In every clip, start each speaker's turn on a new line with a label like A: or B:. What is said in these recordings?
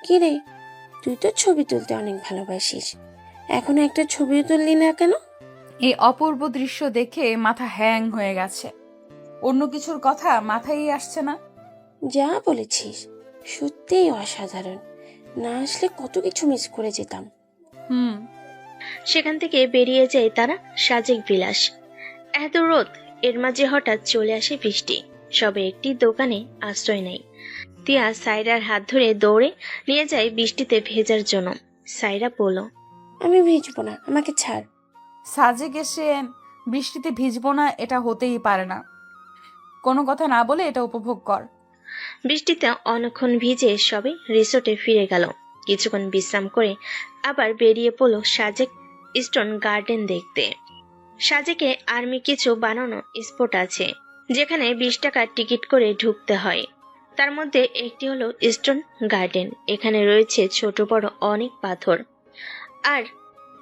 A: কি রে, তুই তো ছবি তুলতে অনেক ভালোবাসিস, এখনো একটা ছবিও তুললি না কেন?
B: এই অপূর্ব দৃশ্য দেখে মাথা হ্যাং হয়ে গেছে। অন্য কিছুর কথা মাথায় আসছে না।
A: যা বলেছিস, সত্যিই অসাধারণ। না আসলে কত কিছু মিস করে যেতাম।
B: হুম।
C: সেখান থেকে বেরিয়ে যায় তারা সাজেক বিলাস। এত রোদ, এর মাঝে হঠাৎ চলে আসে বৃষ্টি। সবে একটি দোকানে আশ্রয় নেয়। তিয়া সাইরার হাত ধরে দৌড়ে নিয়ে যায় বৃষ্টিতে ভেজার জন্য। সাইরা বলল,
A: আমি ভিজবো না, আমাকে ছাড়।
B: সাজেক এসে বৃষ্টিতে ভিজবো না, এটা হতেই পারে না। কোনো কথা না বলে এটা উপভোগ কর।
C: বৃষ্টিতে অনেকক্ষণ ভিজে সবে রিসোর্টে ফিরে গেল। কিছুক্ষণ বিশ্রাম করে আবার বেরিয়ে পড়ল সাজেক স্টোন গার্ডেন দেখতে। সাজেকে আর্মি কিছু বানানো স্পট আছে, যেখানে 20 টাকার টিকিট করে ঢুকতে হয়। তার মধ্যে একটি হলো স্টোন গার্ডেন। এখানে রয়েছে ছোট বড় অনেক পাথর আর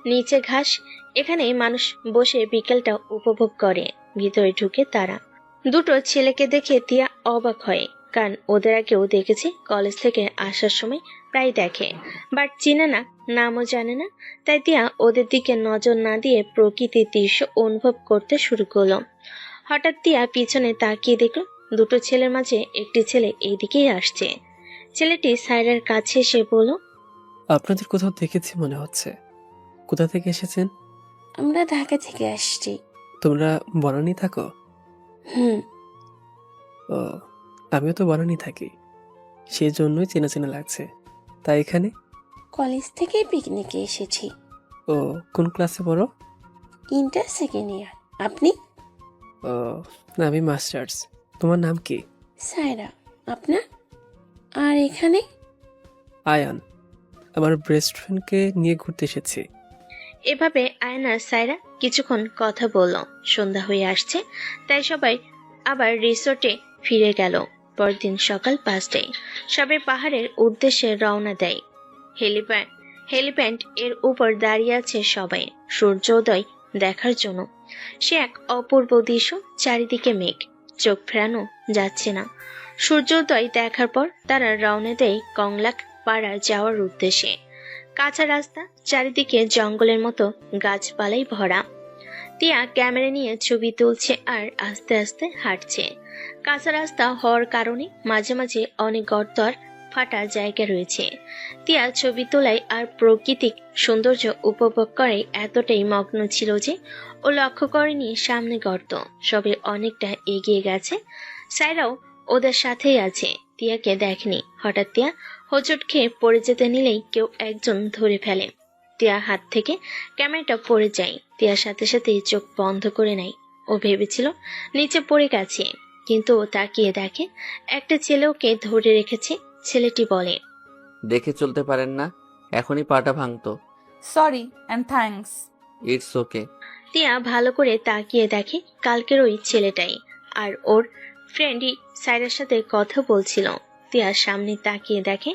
C: নিচে ঘাস। এখানে মানুষ বসে বিকেলটা উপভোগ করে। ভিতরে ঢুকে তারা দুটো ছেলেকে দেখে তিয়া অবাক হয়, কারণ ওদের আগেও দেখেছে, কলেজ থেকে আসার সময় প্রায় দেখে, বাট চিনে না, নামও জানে না। তাই তিয়া ওদের দিকে নজর না দিয়ে প্রকৃতির দৃশ্য অনুভব করতে শুরু করলো। হঠাৎ তিয়া পিছনে তাকিয়ে দেখলো দুটো ছেলের মাঝে একটি ছেলে এইদিকেই আসছে। ছেলেটি সাইরার কাছে এসে বলল,
D: আপনাদের কোথাও দেখেছি মনে হচ্ছে। কোথা থেকে এসেছেন?
A: আমরা ঢাকা থেকে আসছি।
D: তোমরা বনানী থাকো?
A: হুম।
D: ও, আমিও তো বনানী থাকি, সেই জন্যই চেনা চেনা লাগছে। তাই এখানে?
A: কলেজ থেকে পিকনিকে এসেছি।
D: ও, কোন ক্লাসে পড়ো?
A: Inter second year. আপনি?
D: ও, আমি মাস্টার্স। তোমার নাম কি?
A: সায়রা। আপনার? আর এখানে?
D: আয়ান। আমার বেস্ট ফ্রেন্ডকে নিয়ে ঘুরতে এসেছি।
C: এভাবে আয়নার সাইরা কিছুক্ষণ কথা বলল। সন্ধ্যা হয়ে আসছে, তাই সবাই আবার রিসোর্টে ফিরে গেল। পরদিন সকাল 5টায় সবাই পাহাড়ের উদ্দেশ্যে রওনা দেয়। হেলিপ্যাড এর উপর দাঁড়িয়ে আছে সবাই সূর্যোদয় দেখার জন্য। সে এক অপূর্ব দৃশ্য, চারিদিকে মেঘ, চোখ ফেরানো যাচ্ছে না। সূর্যোদয় দেখার পর তারা রওনা দেয় কংলাক পাড়া যাওয়ার উদ্দেশ্যে। কাঁচা রাস্তা, চারিদিকে জঙ্গলের মতো গাছপালাই ভরা। তিয়া ক্যামেরা নিয়ে ছবি তুলছে আর আস্তে আস্তে হাঁটছে। কাঁচা রাস্তা হওয়ার কারণে মাঝে মাঝে অনেক গর্ত আর ফাটা জায়গা রয়েছে। তিয়া ছবি তোলায় আর প্রাকৃতিক সৌন্দর্য উপভোগ করে এতটাই মগ্ন ছিল যে ও লক্ষ্য করেনি সামনে গর্ত। সবে অনেকটা এগিয়ে গেছে, সাইরাও ওদের সাথেই আছে। তিয়াকে দেখেনি। হঠাৎ তিয়া হোঁচট খেয়ে পড়ে যেতে নিলেই কেউ একজন ধরে ফেলে। তিয়ার হাত থেকে ক্যামেরাটা পড়ে যায়। তিয়ার সাথে সাথে চোখ বন্ধ করে নেয়। ও ভেবেছিল নিচে পড়ে গেছে, কিন্তু ও তাকিয়ে দেখে একটা ছেলে ওকে ধরে রেখেছে। ছেলেটি বলে,
E: দেখে চলতে পারেন না? এখনই পাটা ভাঙতো।
B: Sorry and thanks.
E: It's okay.
C: Tiya ভালো করে তাকিয়ে দেখে কালকের ওই ছেলেটাই, আর ওর ফ্রেন্ডই সাইরার সাথে কথা বলছিল। তিয়া সামনে তাকিয়ে দেখে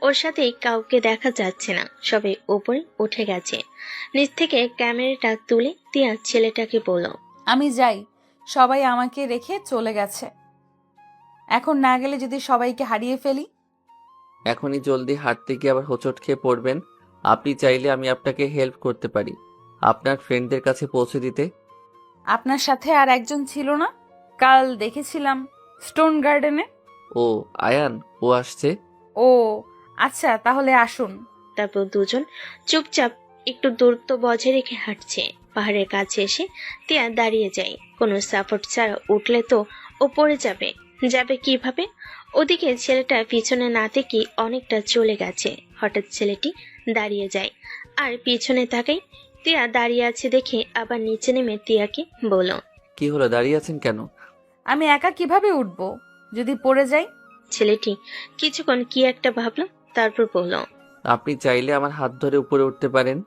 C: ওর সাথে কাউকে দেখা যাচ্ছে না, সবে উপরে উঠে গেছে। নিচ থেকে ক্যামেরাটা তুলে তিয়া ছেলেটাকে বলল,
B: আমি যাই, সবাই আমাকে রেখে চলে গেছে। এখন না গেলে যদি সবাইকে হারিয়ে ফেলি।
E: এখনই জলদি হাঁটতে গিয়ে আবার হোঁচট খেয়ে পড়বেন। আপনি চাইলে আমি আপনাকে হেল্প করতে পারি, আপনার ফ্রেন্ডদের কাছে পৌঁছে দিতে।
B: আপনার সাথে আর একজন ছিল না? কাল দেখেছিলাম স্টোন গার্ডেনে।
E: ও, আয়ান, ও আসছে।
B: ও আচ্ছা, তাহলে আসুন।
C: তারপর দুজন চুপচাপ একটু দূরত্ব বজায় রেখে হাঁটছে। পাহাড়ের কাছে এসে তিয়া দাঁড়িয়ে যায়। কোনো সাপোর্ট ছাড়া উঠলে তো ও পড়ে যাবে। যাবে কিভাবে? ওদিকে ছেলেটা পিছনে না থেকে অনেকটা চলে গেছে। হঠাৎ ছেলেটি দাঁড়িয়ে যায় আর পিছনে তাকাই। তিয়া দাঁড়িয়ে আছে দেখে আবার নিচে নেমে তিয়াকে বলল,
E: কি হলো, দাঁড়িয়ে আছেন কেন?
B: আমি একা কিভাবে উঠব যদি পড়ে যাই?
C: ছেলেটি কিছুক্ষণ কি একটা ভাবলো, তারপর বলল,
E: আপনি চাইলে আমার হাত ধরে উপরে উঠতে পারেন।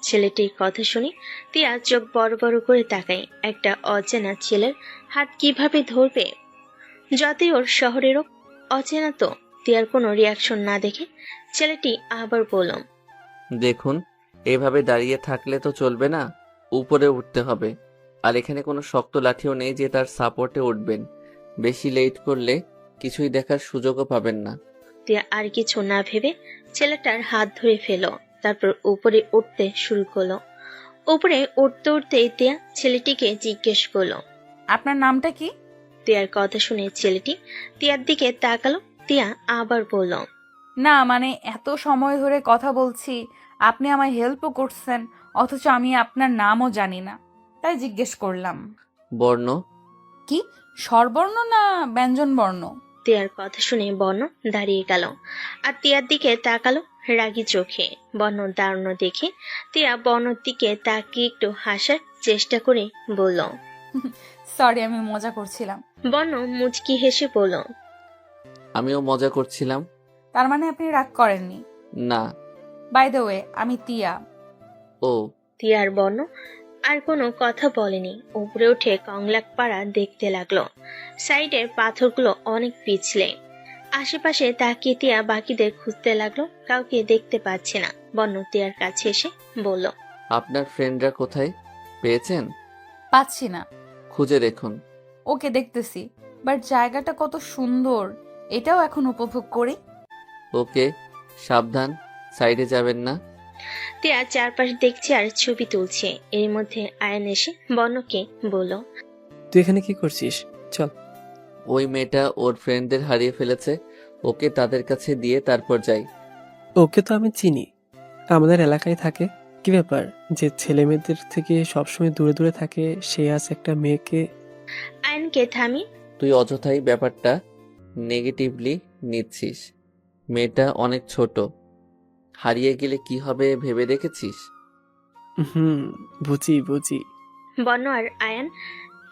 C: ছেলেটির কথা শুনে তিয়া চোখ বড় বড় করে তাকায়। একটা অচেনা ছেলের হাত কিভাবে ধরবে? যতই ওর শহরেরও অচেনা তো। তিয়ার কোনো রিয়াকশন না দেখে ছেলেটি আবার বলল,
E: দেখুন, এভাবে দাঁড়িয়ে থাকলে তো চলবে না, উপরে উঠতে হবে। আর এখানে কোনো শক্ত লাঠিও নেই যে তার সাপোর্টে উঠবেন। বেশি লেট করলে কিছুই দেখার সুযোগও পাবেন না।
C: তিয়া আর কিছু না ভেবে ছেলেটার হাত ধরে ফেলো, তারপর উপরে উঠতে শুরু করলো। উপরে উঠতে উঠতে তিয়া ছেলেটিকে জিজ্ঞেস করলো।
B: আপনার নামটা কি?
C: তিয়ার কথা শুনে ছেলেটি তিয়ার দিকে তাকালো। তিয়া আবার বলল,
B: না মানে এত সময় ধরে কথা বলছি, আপনি আমায় হেল্পও করছেন, অথচ আমি আপনার নামও জানি না, তাই জিজ্ঞেস করলাম।
E: বর্ণ?
B: কি স্বরবর্ণ না ব্যঞ্জন বর্ণ?
C: তিয়ার কথা শুনে বর্ণ দাঁড়িয়ে গেল আর তিয়ার দিকে তাকালো রাগী চোখে। বর্ণ দাঁড়ানো দেখে তিয়া বর্ণর দিকে তাকিয়ে একটু হাসার চেষ্টা করে বলল।
B: সরি, আমি মজা করছিলাম।
C: বর্ণ মুচকি হেসে বলল,
E: আমিও মজা করছিলাম।
B: তার মানে আপনি রাগ করেননি?
E: না।
B: বাই দ্য ওয়ে, আমি তিয়া।
E: ও।
C: তিয়ার বর্ণ আর কোনো কথা বলেনি, উপরে উঠে কংলাক পাড়া দেখতে লাগলো। সাইডের পাথরগুলো অনেক পিছলে। আশেপাশে তাকিয়ে তিয়া বাকিদের খুঁজতে লাগলো, কাউকে দেখতে পাচ্ছে না। বর্ণ তিয়ার কাছে এসে বলল,
E: আপনার ফ্রেন্ডরা কোথায়? পেয়েছেন?
B: পাচ্ছি না।
E: খুঁজে দেখুন।
B: ওকে, দেখতেছি। বাট জায়গাটা কত সুন্দর, এটাও এখন উপভোগ করি।
E: ওকে, সাবধান, সাইডে যাবেন না।
C: তিয়া চারপাশ দেখছে আর ছবি তুলছে। এর মধ্যে আয়ন এসে বর্ণকে বলল,
D: তুই এখানে কি করছিস? চল।
E: ওই মেয়েটা ওর ফ্রেন্ডদের হারিয়ে ফেলেছে, ওকে তাদের কাছে দিয়ে তারপর যাই।
D: ওকে তো আমি চিনি, আমাদের এলাকায় থাকে। কি ব্যাপার যে ছেলে মেয়েদের থেকে সবসময় দূরে দূরে থাকে, সে আজ একটা মেয়েকে?
C: আয়নকে থামিয়ে
E: তুই অযথাই ব্যাপারটা নেগেটিভলি নিচ্ছিস। মেয়েটা অনেক ছোট, হারিয়ে গেলে কি হবে ভেবে দেখেছিস?
D: হুম, বুঝি বুঝি।
C: বর্ণ আর আয়ন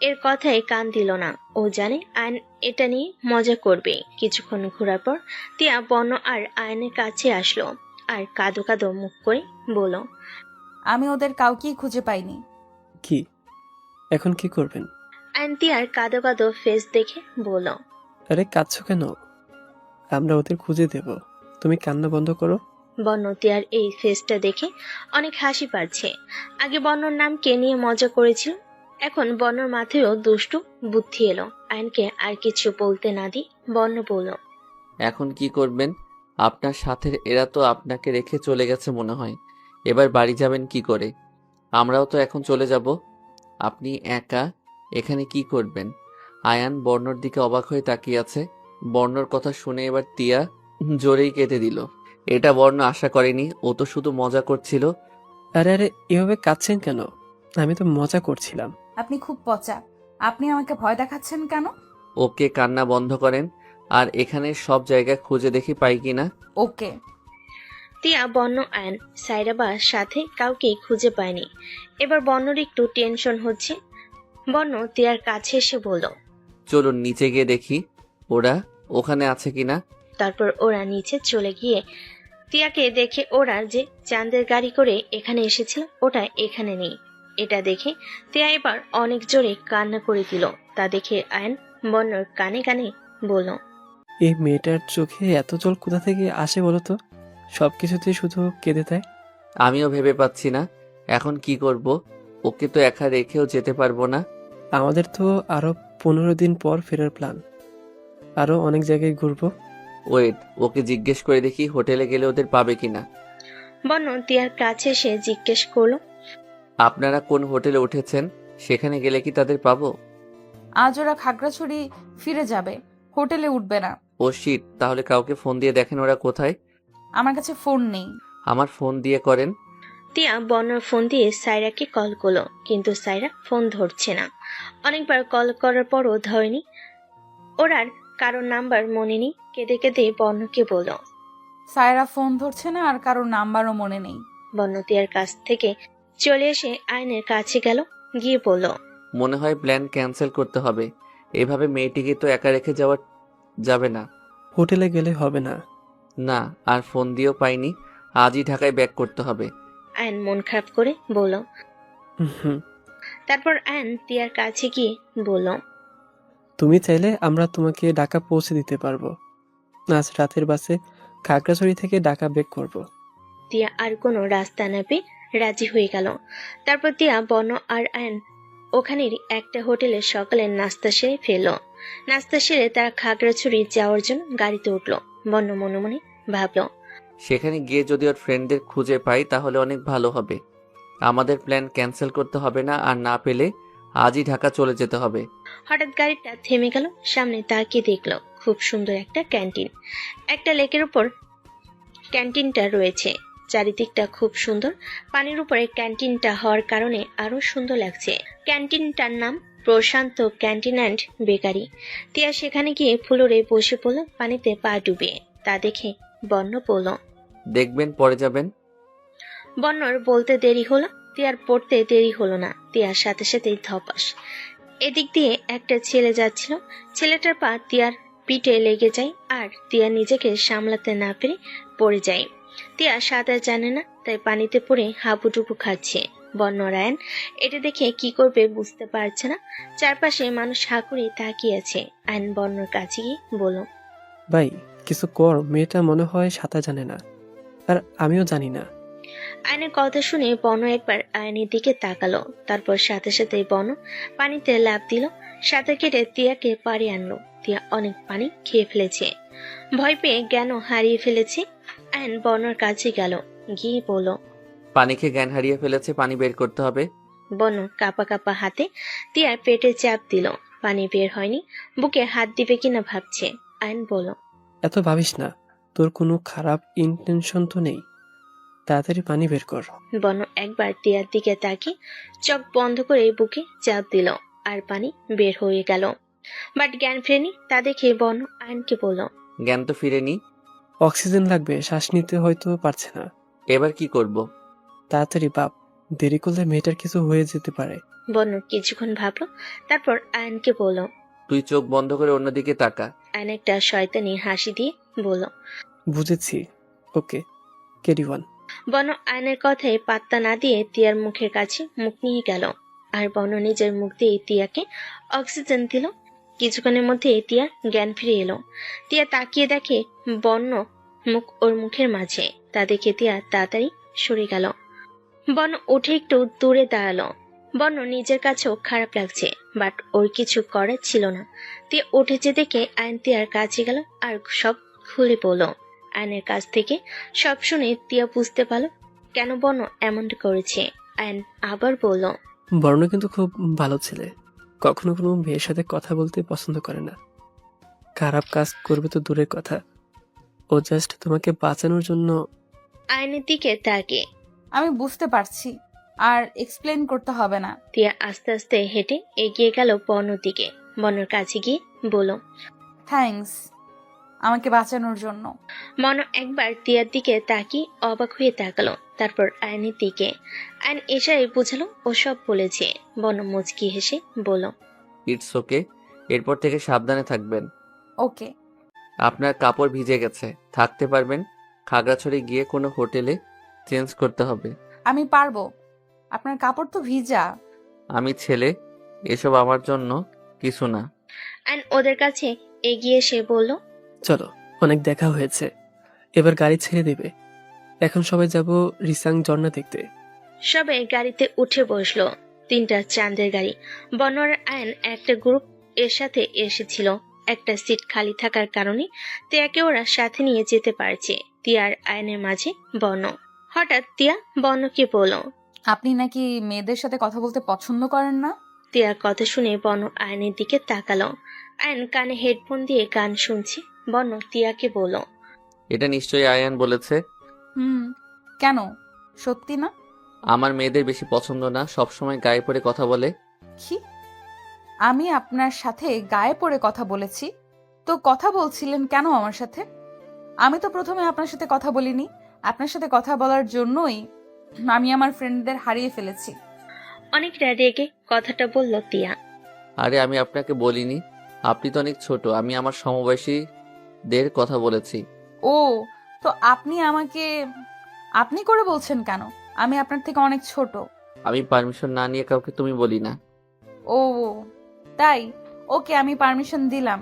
C: এর কথায় কান দিল না। ও জানে আয়ন এটা নিয়ে মজা করবে। কিছুক্ষণ ঘোরার পর তিয়া বর্ণ আর আয়নের কাছে আসলো আর কাঁদো কাঁদো মুখ করে বলল,
B: আমি ওদের কাউকেই খুঁজে পাইনি।
D: কি এখন কি করবেন?
C: আয়ন তিয়ার কাঁদো কাঁদো ফেস দেখে বলল,
D: আরে কাঁদছো কেন? আমরা ওদের খুঁজে দেব, তুমি কান্না বন্ধ করো।
C: বর্ণ তিয়ার এই ফেসটা দেখে অনেক হাসি পাচ্ছে। আগে বর্ণর নামকে নিয়ে মজা করেছিল, এখন বর্ণর মাথায়ও দুষ্টু বুদ্ধি এলো। আয়নকে আর কিছু বলতে না দিয়ে বর্ণ বলল,
E: এখন কি করবেন? আপনার সাথের এরা তো আপনাকে রেখে চলে গেছে মনে হয়। এবার বাড়ি যাবেন কি করে? আমরাও তো এখন চলে যাব। আপনি একা এখানে কি করবেন? আয়ান বর্ণর দিকে অবাক হয়ে তাকিয়ে আছে। বর্ণর কথা শুনে এবার তিয়া জোরেই কেঁদে দিল। এটা বর্ণ আশা করেনি, ও তো শুধু মজা করছিল।
D: আরে আরে, এভাবে কাঁদছেন কেন? আমি তো মজা করছিলাম।
B: আপনি খুব পচা, আপনি আমাকে ভয় দেখাচ্ছেন কেন?
E: ওকে, কান্না বন্ধ করেন আর এখানে সব জায়গায় খুঁজে দেখি পাই কিনা।
B: ওকে।
C: তিয়া বর্ণ আয়ন সাইরাবার সাথে কাউকেই খুঁজে পায়নি। এবার বর্ণর একটু টেনশন হচ্ছে। বর্ণ তিয়ার কাছে এসে বলল,
E: চলুন নিচে গিয়ে দেখি ওরা ওখানে আছে কিনা।
C: তারপর ওরা নিচে চলে গিয়ে তিয়াকে দেখে ওরা যে চাঁদের গাড়ি করে এখানে এসেছিল ওটা এখানে নেই। এটা দেখে তিয়া এবার অনেক জোরে কান্না করে দিল। তা দেখে আয়ন বর্ণর কানে কানে বলল,
D: এই মেয়েটার চোখে এত জল কোথা থেকে আসে বলো তো? সবকিছুতেই শুধু কেঁদে দেয়।
E: আমিও ভেবে পাচ্ছি না এখন কি করব। ওকে তো একা রেখেও যেতে পারবো না।
D: আমাদের তো আরো 15 দিন পর ফেরার প্ল্যান, আরো অনেক জায়গায় ঘুরবো।
E: ওয়েট, ওকে জিজ্ঞেস করে দেখি হোটেলে গেলে ওদের পাবে কিনা।
C: বর্ণ তিয়ার কাছে এসে জিজ্ঞেস করলো,
E: আপনারা কোন হোটেলে উঠেছেন? সেখানে গেলে কি তাদের পাবো?
B: আজ ওরা খাগড়াছড়ি ফিরে যাবে, হোটেলে উঠবে না।
E: ও শিট, তাহলে কাউকে ফোন দিয়ে দেখেন ওরা কোথায়।
B: আমার কাছে ফোন নেই।
E: আমার ফোন দিয়ে করেন।
C: তিয়া বর্ণর ফোন দিয়ে সাইরাকে কল করলো, কিন্তু সাইরা ফোন ধরছে না। অনেকবার কল করার পরও ধরেনি। ওরার কারোর নাম্বার মনে নেই। কেঁদে কেঁদে বর্ণকে বলল।
B: সায়রা ফোন ধরছে না আর কারোর নাম্বারও মনে নেই।
C: বর্ণ তিয়ার কাছ থেকে চলে এসে আয়নের কাছে গেল, গিয়ে বলল,
E: মনে হয় প্ল্যান ক্যান্সেল করতে হবে। এভাবে মেয়েটিকে তো একা রেখে যাওয়া যাবে না।
D: হোটেলে গেলে হবে না।
E: না, আর ফোন দিয়েও পাইনি, আজই ঢাকায় ব্যাক করতে হবে।
C: আয়ন মন খারাপ করে বলল।
D: হুম,
C: তারপর আয়ন তিয়ার কাছে গিয়ে বলল,
D: তুমি চাইলে আমরা তোমাকে ঢাকা পৌঁছে দিতে পারবো। আজ রাতের বাসে খাগড়াছড়ি থেকে ঢাকা ব্যাক করব।
C: তিয়া আর কোনো রাস্তা না পেয়ে রাজি হয়ে গেল। তারপর তিয়া বর্ণ আর আয়ন ওখানের একটা হোটেলে সকালের নাস্তা সেরে ফেলল। নাস্তা সেরে তারা খাগড়াছড়ি যাওয়ার জন্য গাড়িতে উঠলো। বন্য মনে মনে ভাবলো,
E: সেখানে গিয়ে যদি ওর ফ্রেন্ডদের খুঁজে পাই তাহলে অনেক ভালো হবে। আমাদের প্ল্যান ক্যান্সেল করতে হবে না, আর না পেলে আজই ঢাকা চলে যেতে হবে।
C: হঠাৎ গাড়িটা থেমে গেল। সামনে তাকিয়ে দেখলো খুব সুন্দর একটা ক্যান্টিন। একটা লেকের উপর ক্যান্টিনটা রয়েছে। চারিদিকটা খুব সুন্দর। পানির উপরে ক্যান্টিনটা হওয়ার কারণে আরো সুন্দর লাগছে। ক্যান্টিনটার নাম প্রশান্ত ক্যান্টিন অ্যান্ড বেকারি। তিয়া সেখানে গিয়ে ফ্লোরে বসে পড়লো, পানিতে পা ডুবিয়ে। তা দেখে বন্য বলল,
E: দেখবেন পরে যাবেন।
C: বন্যর বলতে দেরি হলো, তিয়ার পড়তে দেরি হলো না। তিয়ার সাথে সাথেই ধপাস। এদিক দিয়ে একটা ছেলে যাচ্ছিল। ছেলেটার পা তিয়ার পিঠে লেগে যায়, আর তিয়া নিজেকে সামলাতে না পেরে পড়ে যায়। তিয়া সাঁতার জানে না, তাই পানিতে পড়ে হাবুডুবু খাচ্ছে। বন্য রায়ান এটা দেখে কি করবে বুঝতে পারছে না। চারপাশে মানুষ হাঁকুড়ে তাকিয়ে আছে। আয়ন বন্যর কাছে গিয়ে বলল,
D: ভাই কিছু কর, মেয়েটা মনে হয় সাঁতার জানে না, আর আমিও জানি না।
C: আয়নের কথা শুনে বন একবার আয়নের দিকে তাকালো, তারপর সাথে সাথে বন পানিতে লাফ দিল। সাঁতার কেটে তিয়াকে পাড়ে আনলো। তিয়া অনেক পানি খেয়ে ফেলেছে, ভয় পেয়ে জ্ঞানও হারিয়ে ফেলেছে। আয়ন বনর কাছে গেল, গিয়ে বলল,
E: পানি খেয়ে জ্ঞান হারিয়ে ফেলেছে, পানি বের করতে হবে।
C: বন কাপা কাপা হাতে তিয়ার পেটে চাপ দিল। পানি বের হয়নি, বুকে হাত দিবে কিনা ভাবছে। আয়ন বলল,
D: এত ভাবিস না, তোর কোনো খারাপ ইন্টেনশন তো নেই, তাড়াতাড়ি পানি বের কর।
C: বন একবার তিয়ার দিকে তাকিয়ে চোখ বন্ধ করে বুকে চাপ দিল, আর পানি বের হয়ে গেল। বাট জ্ঞান ফেরেনি। তা দেখে বন আয়নকে বলল,
E: জ্ঞান তো ফিরেনি।
D: অক্সিজেন লাগবে, শ্বাস নিতে হয়তো পারছে না।
E: এবার কি করব?
D: তাড়াতাড়ি বাপ, দেরি করলে মেয়েটার কিছু হয়ে যেতে পারে।
C: বন কিছুক্ষণ ভাবলো, তারপর আয়নকে বলল।
E: তুই চোখ বন্ধ করে অন্যদিকে তাকা।
C: আয়ন একটা শয়তানি হাসি দিয়ে বলল,
D: বুঝেছি, ওকে, ক্যারি ওয়ান।
C: বন আয়নের কথায় পাত্তা না দিয়ে তিয়ার মুখের কাছে মুখ নিয়ে গেল, আর বন নিজের মুখ দিয়ে তিয়াকে অক্সিজেন দিল। কিছুক্ষণের মধ্যে তিয়া জ্ঞান ফিরে এলো। তিয়া তাকিয়ে দেখে বন্য মুখ ওর মুখের মাঝে। তা দেখে তিয়া তাড়াতাড়ি সরে গেল। বন উঠে একটু দূরে দাঁড়ালো। বন্য নিজের কাছেও খারাপ লাগছে, বাট ওর কিছু করার ছিল না। তিয়া উঠেছে দেখে আয়ন তিয়ার কাছে গেল আর সব খুলে বলল। আয়নের কাছ থেকে সব শুনে তিয়া বুঝতে পারল কেন বন্য এমনটা করেছে। আয়ন আবার বলল,
D: বর্ণ কিন্তু খুব ভালো ছেলে, কখনো কোনো মেয়ের সাথে কথা বলতে পছন্দ করে না। খারাপ কাজ করবে তো দূরের কথা, ও জাস্ট তোমাকে বাঁচানোর জন্য।
C: আয়নের দিকে তাকিয়ে
B: আমি বুঝতে পারছি, আর এক্সপ্লেন করতে হবে না।
C: তিয়া আস্তে আস্তে হেঁটে এগিয়ে গেল বন্যর দিকে। বন্যর কাছে গিয়ে বলল,
B: থ্যাঙ্কস আমাকে বাঁচানোর জন্য।
C: মন একবার তিয়ার দিকে তাকিয়ে অবাক হয়ে তাকালো, তারপর আয়নের দিকে। আয়ন এশারে বুঝালো ও সব বলেছে। বন মুচকি হেসে বলল,
E: ইটস ওকে, এরপর থেকে সাবধানে থাকবেন।
B: ওকে।
E: আপনার কাপড় ভিজে গেছে, থাকতে পারবেন। খাগড়াছড়ি গিয়ে কোনো হোটেলে চেঞ্জ করতে হবে।
B: আমি পারবো, আপনার কাপড় তো ভিজা।
E: আমি ছেলে, এসব আমার জন্য কিছু না।
C: আয়ন ওদের কাছে এগিয়ে এসে বলল,
D: চলো, অনেক দেখা হয়েছে, এবার গাড়ি ছেড়ে দেবে। এখন সবাই যাব রিসাং ঝর্ণা দেখতে।
C: সবাই গাড়িতে উঠে বসলো। 3টা চাঁদের গাড়ি। বনর আয়ন একটা গ্রুপ এর সাথে এসেছিল। একটা সিট খালি থাকার কারণে তিয়াকে ওরা সাথে নিয়ে যেতে পারছে। তিয়ার আয়নের মাঝে বন। হঠাৎ তিয়া বনকে বলল,
B: আপনি নাকি মেয়েদের সাথে কথা বলতে পছন্দ করেন না?
C: তিয়ার কথা শুনে বন আয়নের দিকে তাকালো। আয়ন কানে হেডফোন দিয়ে গান শুনছে। বন তিয়াকে বলল,
E: এটা নিশ্চয়ই আয়ান বলেছে।
B: কেন, সত্যি না?
E: আমার মেয়েদের বেশি পছন্দ না, সবসময় গায়ে পড়ে কথা বলে।
B: কি, আমি আপনার সাথে গায়ে পড়ে কথা বলেছি? তো কথা বলছিলেন কেন আমার সাথে? আমি তো প্রথমে আপনার সাথে কথা বলিনি। আপনার সাথে কথা বলার জন্যই আমি আমার ফ্রেন্ডদের হারিয়ে ফেলেছি।
C: অনেকটা রেগে কথাটা বলল তিয়া।
E: আরে আমি আপনাকে বলিনি, আপনি তো অনেক ছোট, আমি আমার সমবয়সীদের কথা বলেছি।
B: ও, তো আপনি আমাকে আপনি করে বলছেন কেন? আমি আপনার থেকে অনেক ছোট।
E: আমি পারমিশন না নিয়ে কাউকে তুমি বলি না।
B: ও তাই, ওকে, আমি পারমিশন দিলাম,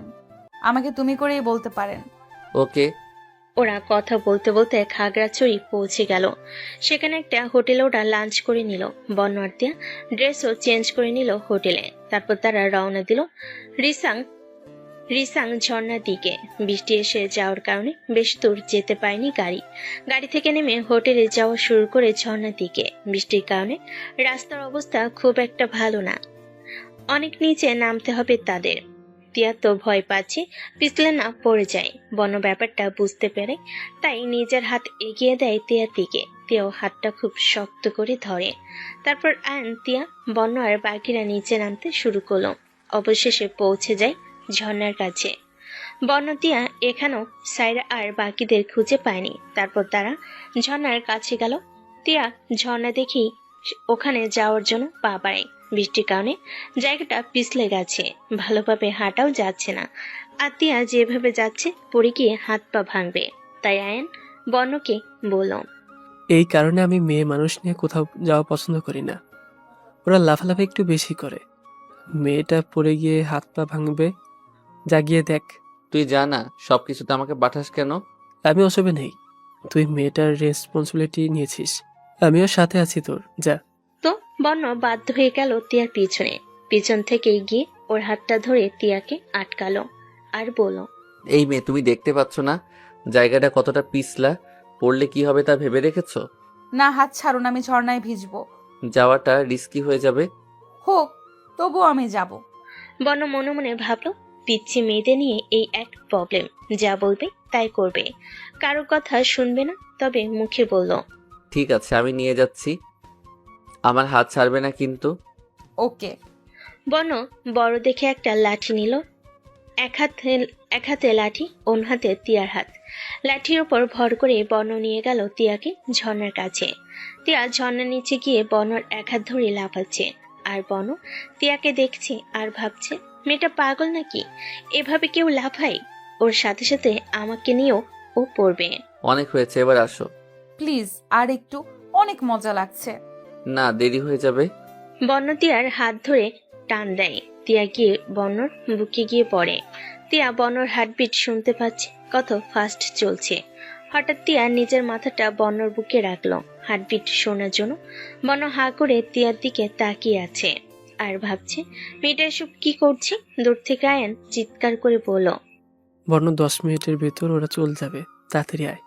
B: আমাকে তুমি করেই বলতে পারেন।
E: ওকে।
C: ওরা কথা বলতে বলতে খাগড়াছড়ি পৌঁছে গেল। সেখানে একটা হোটেলে ওরা লাঞ্চ করে নিল। বনোয়ার দিয়া ড্রেসও চেঞ্জ করে নিল হোটেলে। তারপর তারা রওনা দিল রিসাং রিসাং ঝর্ণার দিকে। বৃষ্টি এসে যাওয়ার কারণে বেশ দূর যেতে পারেনি গাড়ি থেকে নেমে হোটেলে যাওয়া শুরু করে ঝর্ণার দিকে। বৃষ্টির কারণে রাস্তার অবস্থা খুব একটা ভালো না, অনেক নিচে নামতে হবে তাদের। তিয়া তো ভয় পাচ্ছে পিছলে না পড়ে যায়। বন্য ব্যাপারটা বুঝতে পেরে তাই নিজের হাত এগিয়ে দেয় তিয়ার দিকে। তিয়াও হাতটা খুব শক্ত করে ধরে। তারপর আয়ন, তিয়া, বন্য আর বাকিরা নিচে নামতে শুরু করলো। অবশেষে পৌঁছে যায় ঝর্ণার কাছে। বন্য, তিয়া এখানেও সাইরা আর বাকিদের খুঁজে পায়নি। তারপর তারা ঝর্ণার কাছে গেল। তিয়া ঝর্ণা দেখেই ওখানে যাওয়ার জন্য পা বাড়ায়। বৃষ্টির কারণে জায়গাটা পিছলে গেছে, ভালোভাবে হাঁটাও যাচ্ছে না। আর তিয়া যেভাবে যাচ্ছে পড়ে গিয়ে হাত পা ভাঙবে। তাই আয়ন বর্ণকে বলল,
D: এই কারণে আমি মেয়ে মানুষ নিয়ে কোথাও যাওয়া পছন্দ করি না। ওরা লাফালাফি একটু বেশি করে। মেয়েটা পড়ে গিয়ে হাত পা ভাঙবে, জাগিয়ে দেখ।
E: তুই জানা সবকিছুতে আমাকে পাঠাস কেন?
D: আমি ওসবে নেই। তুই মেয়েটার রেসপন্সিবিলিটি নিয়েছিস, আমিও সাথে আছি তোর, যা।
C: তো বর্ণ বাধ্য হয়ে গেল তিয়ার পিছনে। পিছন থেকে গিয়ে ওর হাতটা ধরে তিয়াকে আটকালো আর বলল,
E: এই মেয়ে, তুমি দেখতে পাচ্ছ না জায়গাটা কতটা পিছলা? পড়লে কি হবে তা ভেবে রেখেছো?
B: না, হাত ছাড়ুন, আমি ঝর্ণায় ভিজবো।
E: যাওয়াটা রিস্কি হয়ে যাবে।
B: হোক, তবুও আমি যাব।
C: বর্ণ মনে মনে ভাবলো, পিচ্ছি মেয়েদের নিয়ে এই এক প্রবলেম, যা বলবে তাই করবে, কারো কথা শুনবে না। তবে মুখে বলল,
E: ঠিক আছে, আমি নিয়ে যাচ্ছি। আমার হাত ছাড়বে না কিন্তু।
B: ওকে।
C: বর্ণ বড় দেখে একটা লাঠি নিল। এক হাতে লাঠি, অন্য হাতে তিয়ার হাত। লাঠির উপর ভর করে বর্ণ নিয়ে গেল তিয়াকে ঝর্ণার কাছে। তিয়া ঝর্ণার নিচে গিয়ে বর্ণর এক হাত ধরে লাফাচ্ছে। আর বর্ণ তিয়াকে দেখছে আর ভাবছে, মেয়েটা পাগল নাকি, এভাবে কেউ লাফায়? ওর সাথে সাথে আমাকে নিয়েও ও পড়বে।
E: অনেক হয়েছে, এবার আসো।
B: প্লিজ, আর একটু, অনেক মজা লাগছে।
E: না, দেরি হয়ে যাবে।
C: বর্ণ তিয়ার হাত ধরে টান দেয়। তিয়া গিয়ে বর্ণর বুকে গিয়ে পড়ে। তিয়া বর্ণর হার্টবিট শুনতে পাচ্ছে, কত ফাস্ট চলছে। হঠাৎ তিয়া নিজের মাথাটা বর্ণর বুকে রাখলো হার্টবিট শোনার জন্য। বর্ণ হা করে তিয়ার দিকে তাকিয়ে আছে আর ভাবছে, মেয়েটা এসব কি করছে। দূর থেকে আয়ান চিৎকার করে বলল,
D: বর্ণ 10 মিনিটের ভেতর ওরা চলে যাবে, তাড়াতাড়ি আয়।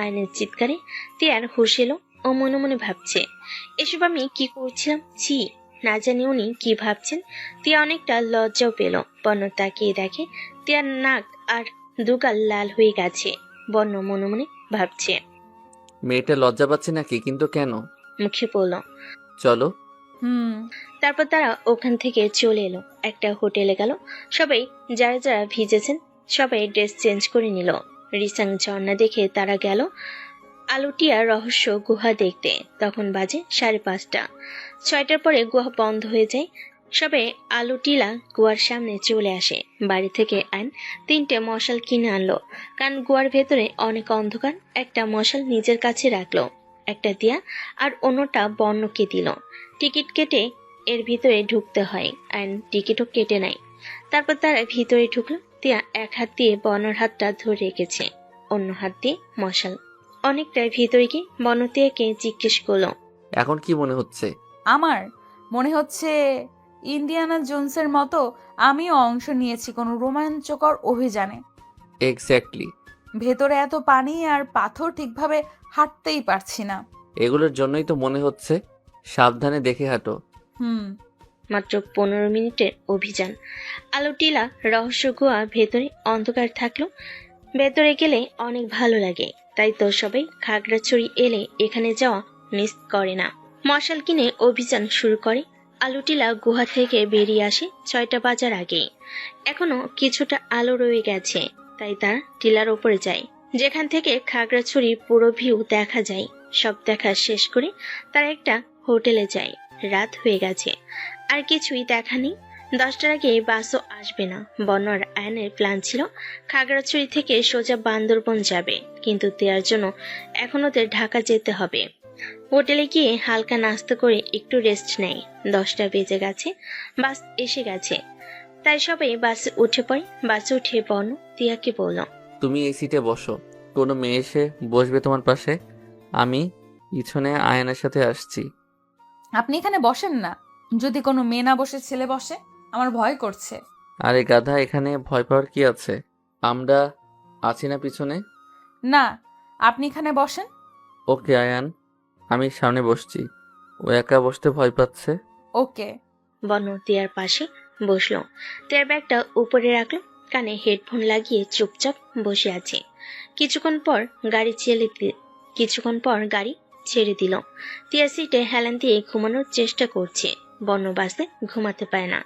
C: আয়নের চিৎকারে তিয়ার হুঁশ এলো। ও মনে মনে ভাবছে, এসব আমি কি করছিলাম, ছি। না জানি উনি কি ভাবছেন। তিয়া অনেকটা লজ্জাও পেল। বর্ণ তাকিয়ে দেখে তিয়ার নাক আর দুগাল লাল হয়ে গেছে। বর্ণ মনে মনে ভাবছে।
E: মেয়েটা লজ্জা পাচ্ছে নাকি, কিন্তু কেন?
C: মুখে বলল,
E: চলো।
B: হুম।
C: তারপর তারা ওখান থেকে চলে এলো। একটা হোটেলে গেল। সবাই যারা যারা ভিজেছেন সবাই ড্রেস চেঞ্জ করে নিল। রিসাং ঝর্ণা দেখে তারা গেল আলুটিয়া রহস্য গুহা দেখতে। তখন বাজে 5:30। 6টার পরে গুহা বন্ধ হয়ে যায়। সবে আলুটিলা গুহার সামনে চলে আসে। বাড়ি থেকে আইন 3টে মশাল কিনে আনলো, কারণ গুহার ভেতরে অনেক অন্ধকার। একটা মশাল নিজের কাছে রাখলো, একটা দিয়া আর অন্যটা বর্ণকে দিল। টিকিট কেটে এর ভিতরে ঢুকতে হয়। আইন টিকিটও কেটে নেয়। তারপর তারা ভিতরে ঢুকলো। তিয়া এক হাত দিয়ে বর্ণর হাতটা ধরে রেখেছে, অন্য হাত দিয়ে মশাল। অনেকটা ভিতরে গিয়ে বনতিয়াকে জিজ্ঞেস করলো,
E: এখন কি মনে হচ্ছে?
B: আমার মনে হচ্ছে ইন্ডিয়ানা জোনসের মতো আমিও অংশ নিয়েছি কোনো রোমাঞ্চকর অভিযানে।
E: এক্স্যাক্টলি।
B: ভেতরে এত পানি আর পাথর, ঠিকভাবে হাঁটতেই পারছি না।
E: এগুলোর জন্যই তো মনে হচ্ছে। সাবধানে দেখে হাঁটো।
B: হুম।
C: মাত্র 15 মিনিটের অভিযান। আলোটিলা রহস্য গুহা ভেতরে অন্ধকার থাকলো। ভেতরে গেলে অনেক ভালো লাগে, তাই তো সবাই খাগড়াছড়ি এলে এখানে যাওয়া মিস করে না। মশাল কিনে অভিযান শুরু করে। আলুটিলা গুহা থেকে বেরিয়ে আসে 6টা বাজার আগে। এখনো কিছুটা আলো রয়ে গেছে, তাই তারা টিলার ওপরে যায়, যেখান থেকে খাগড়াছড়ি পুরো ভিউ দেখা যায়। সব দেখা শেষ করে তারা একটা হোটেলে যায়। রাত হয়ে গেছে, আর কিছুই দেখা নেই। 10টার আগে বাসও আসবে না। বর্ণর আয়নের প্ল্যান ছিল খাগড়াছড়ি থেকে সোজা বান্দরবন যাবে, কিন্তু দেওয়ার জন্য এখন ওদের ঢাকা যেতে হবে। হোটেলে গিয়ে হালকা নাস্তা করে একটু রেস্ট নেয়। 10টা বেজে গেছে, বাস এসে গেছে, তাই সবাই বাসে উঠে পড়ে। বাসে উঠে বর্ণ তিয়াকে বলল,
E: তুমি এই সিটে বসো। কোনো মেয়ে এসে বসবে তোমার পাশে। আমি পিছনে আয়নের সাথে আসছি।
B: আপনি এখানে বসেন না, যদি কোনো মেয়ে না বসে ছেলে বসে, আমার ভয় করছে।
E: আরে গাধা, এখানে ভয় পাওয়ার কি আছে? আমরা আছি না পিছনে?
B: না, আপনি এখানে বসেন।
E: ওকে আয়ান, আমি সামনে বসছি। ও একা বসতে ভয় পাচ্ছে।
B: ওকে।
C: বন্য তিয়ার পাশে বসলো। তিয়ার ব্যাগটা উপরে রাখলো, কানে হেডফোন লাগিয়ে চুপচাপ বসে আছে। কিছুক্ষণ পর গাড়ি ছেড়ে দিল। তিয়া সিটে হেলান দিয়ে ঘুমানোর চেষ্টা করছে। বন্য বাসে ঘুমাতে পারে না।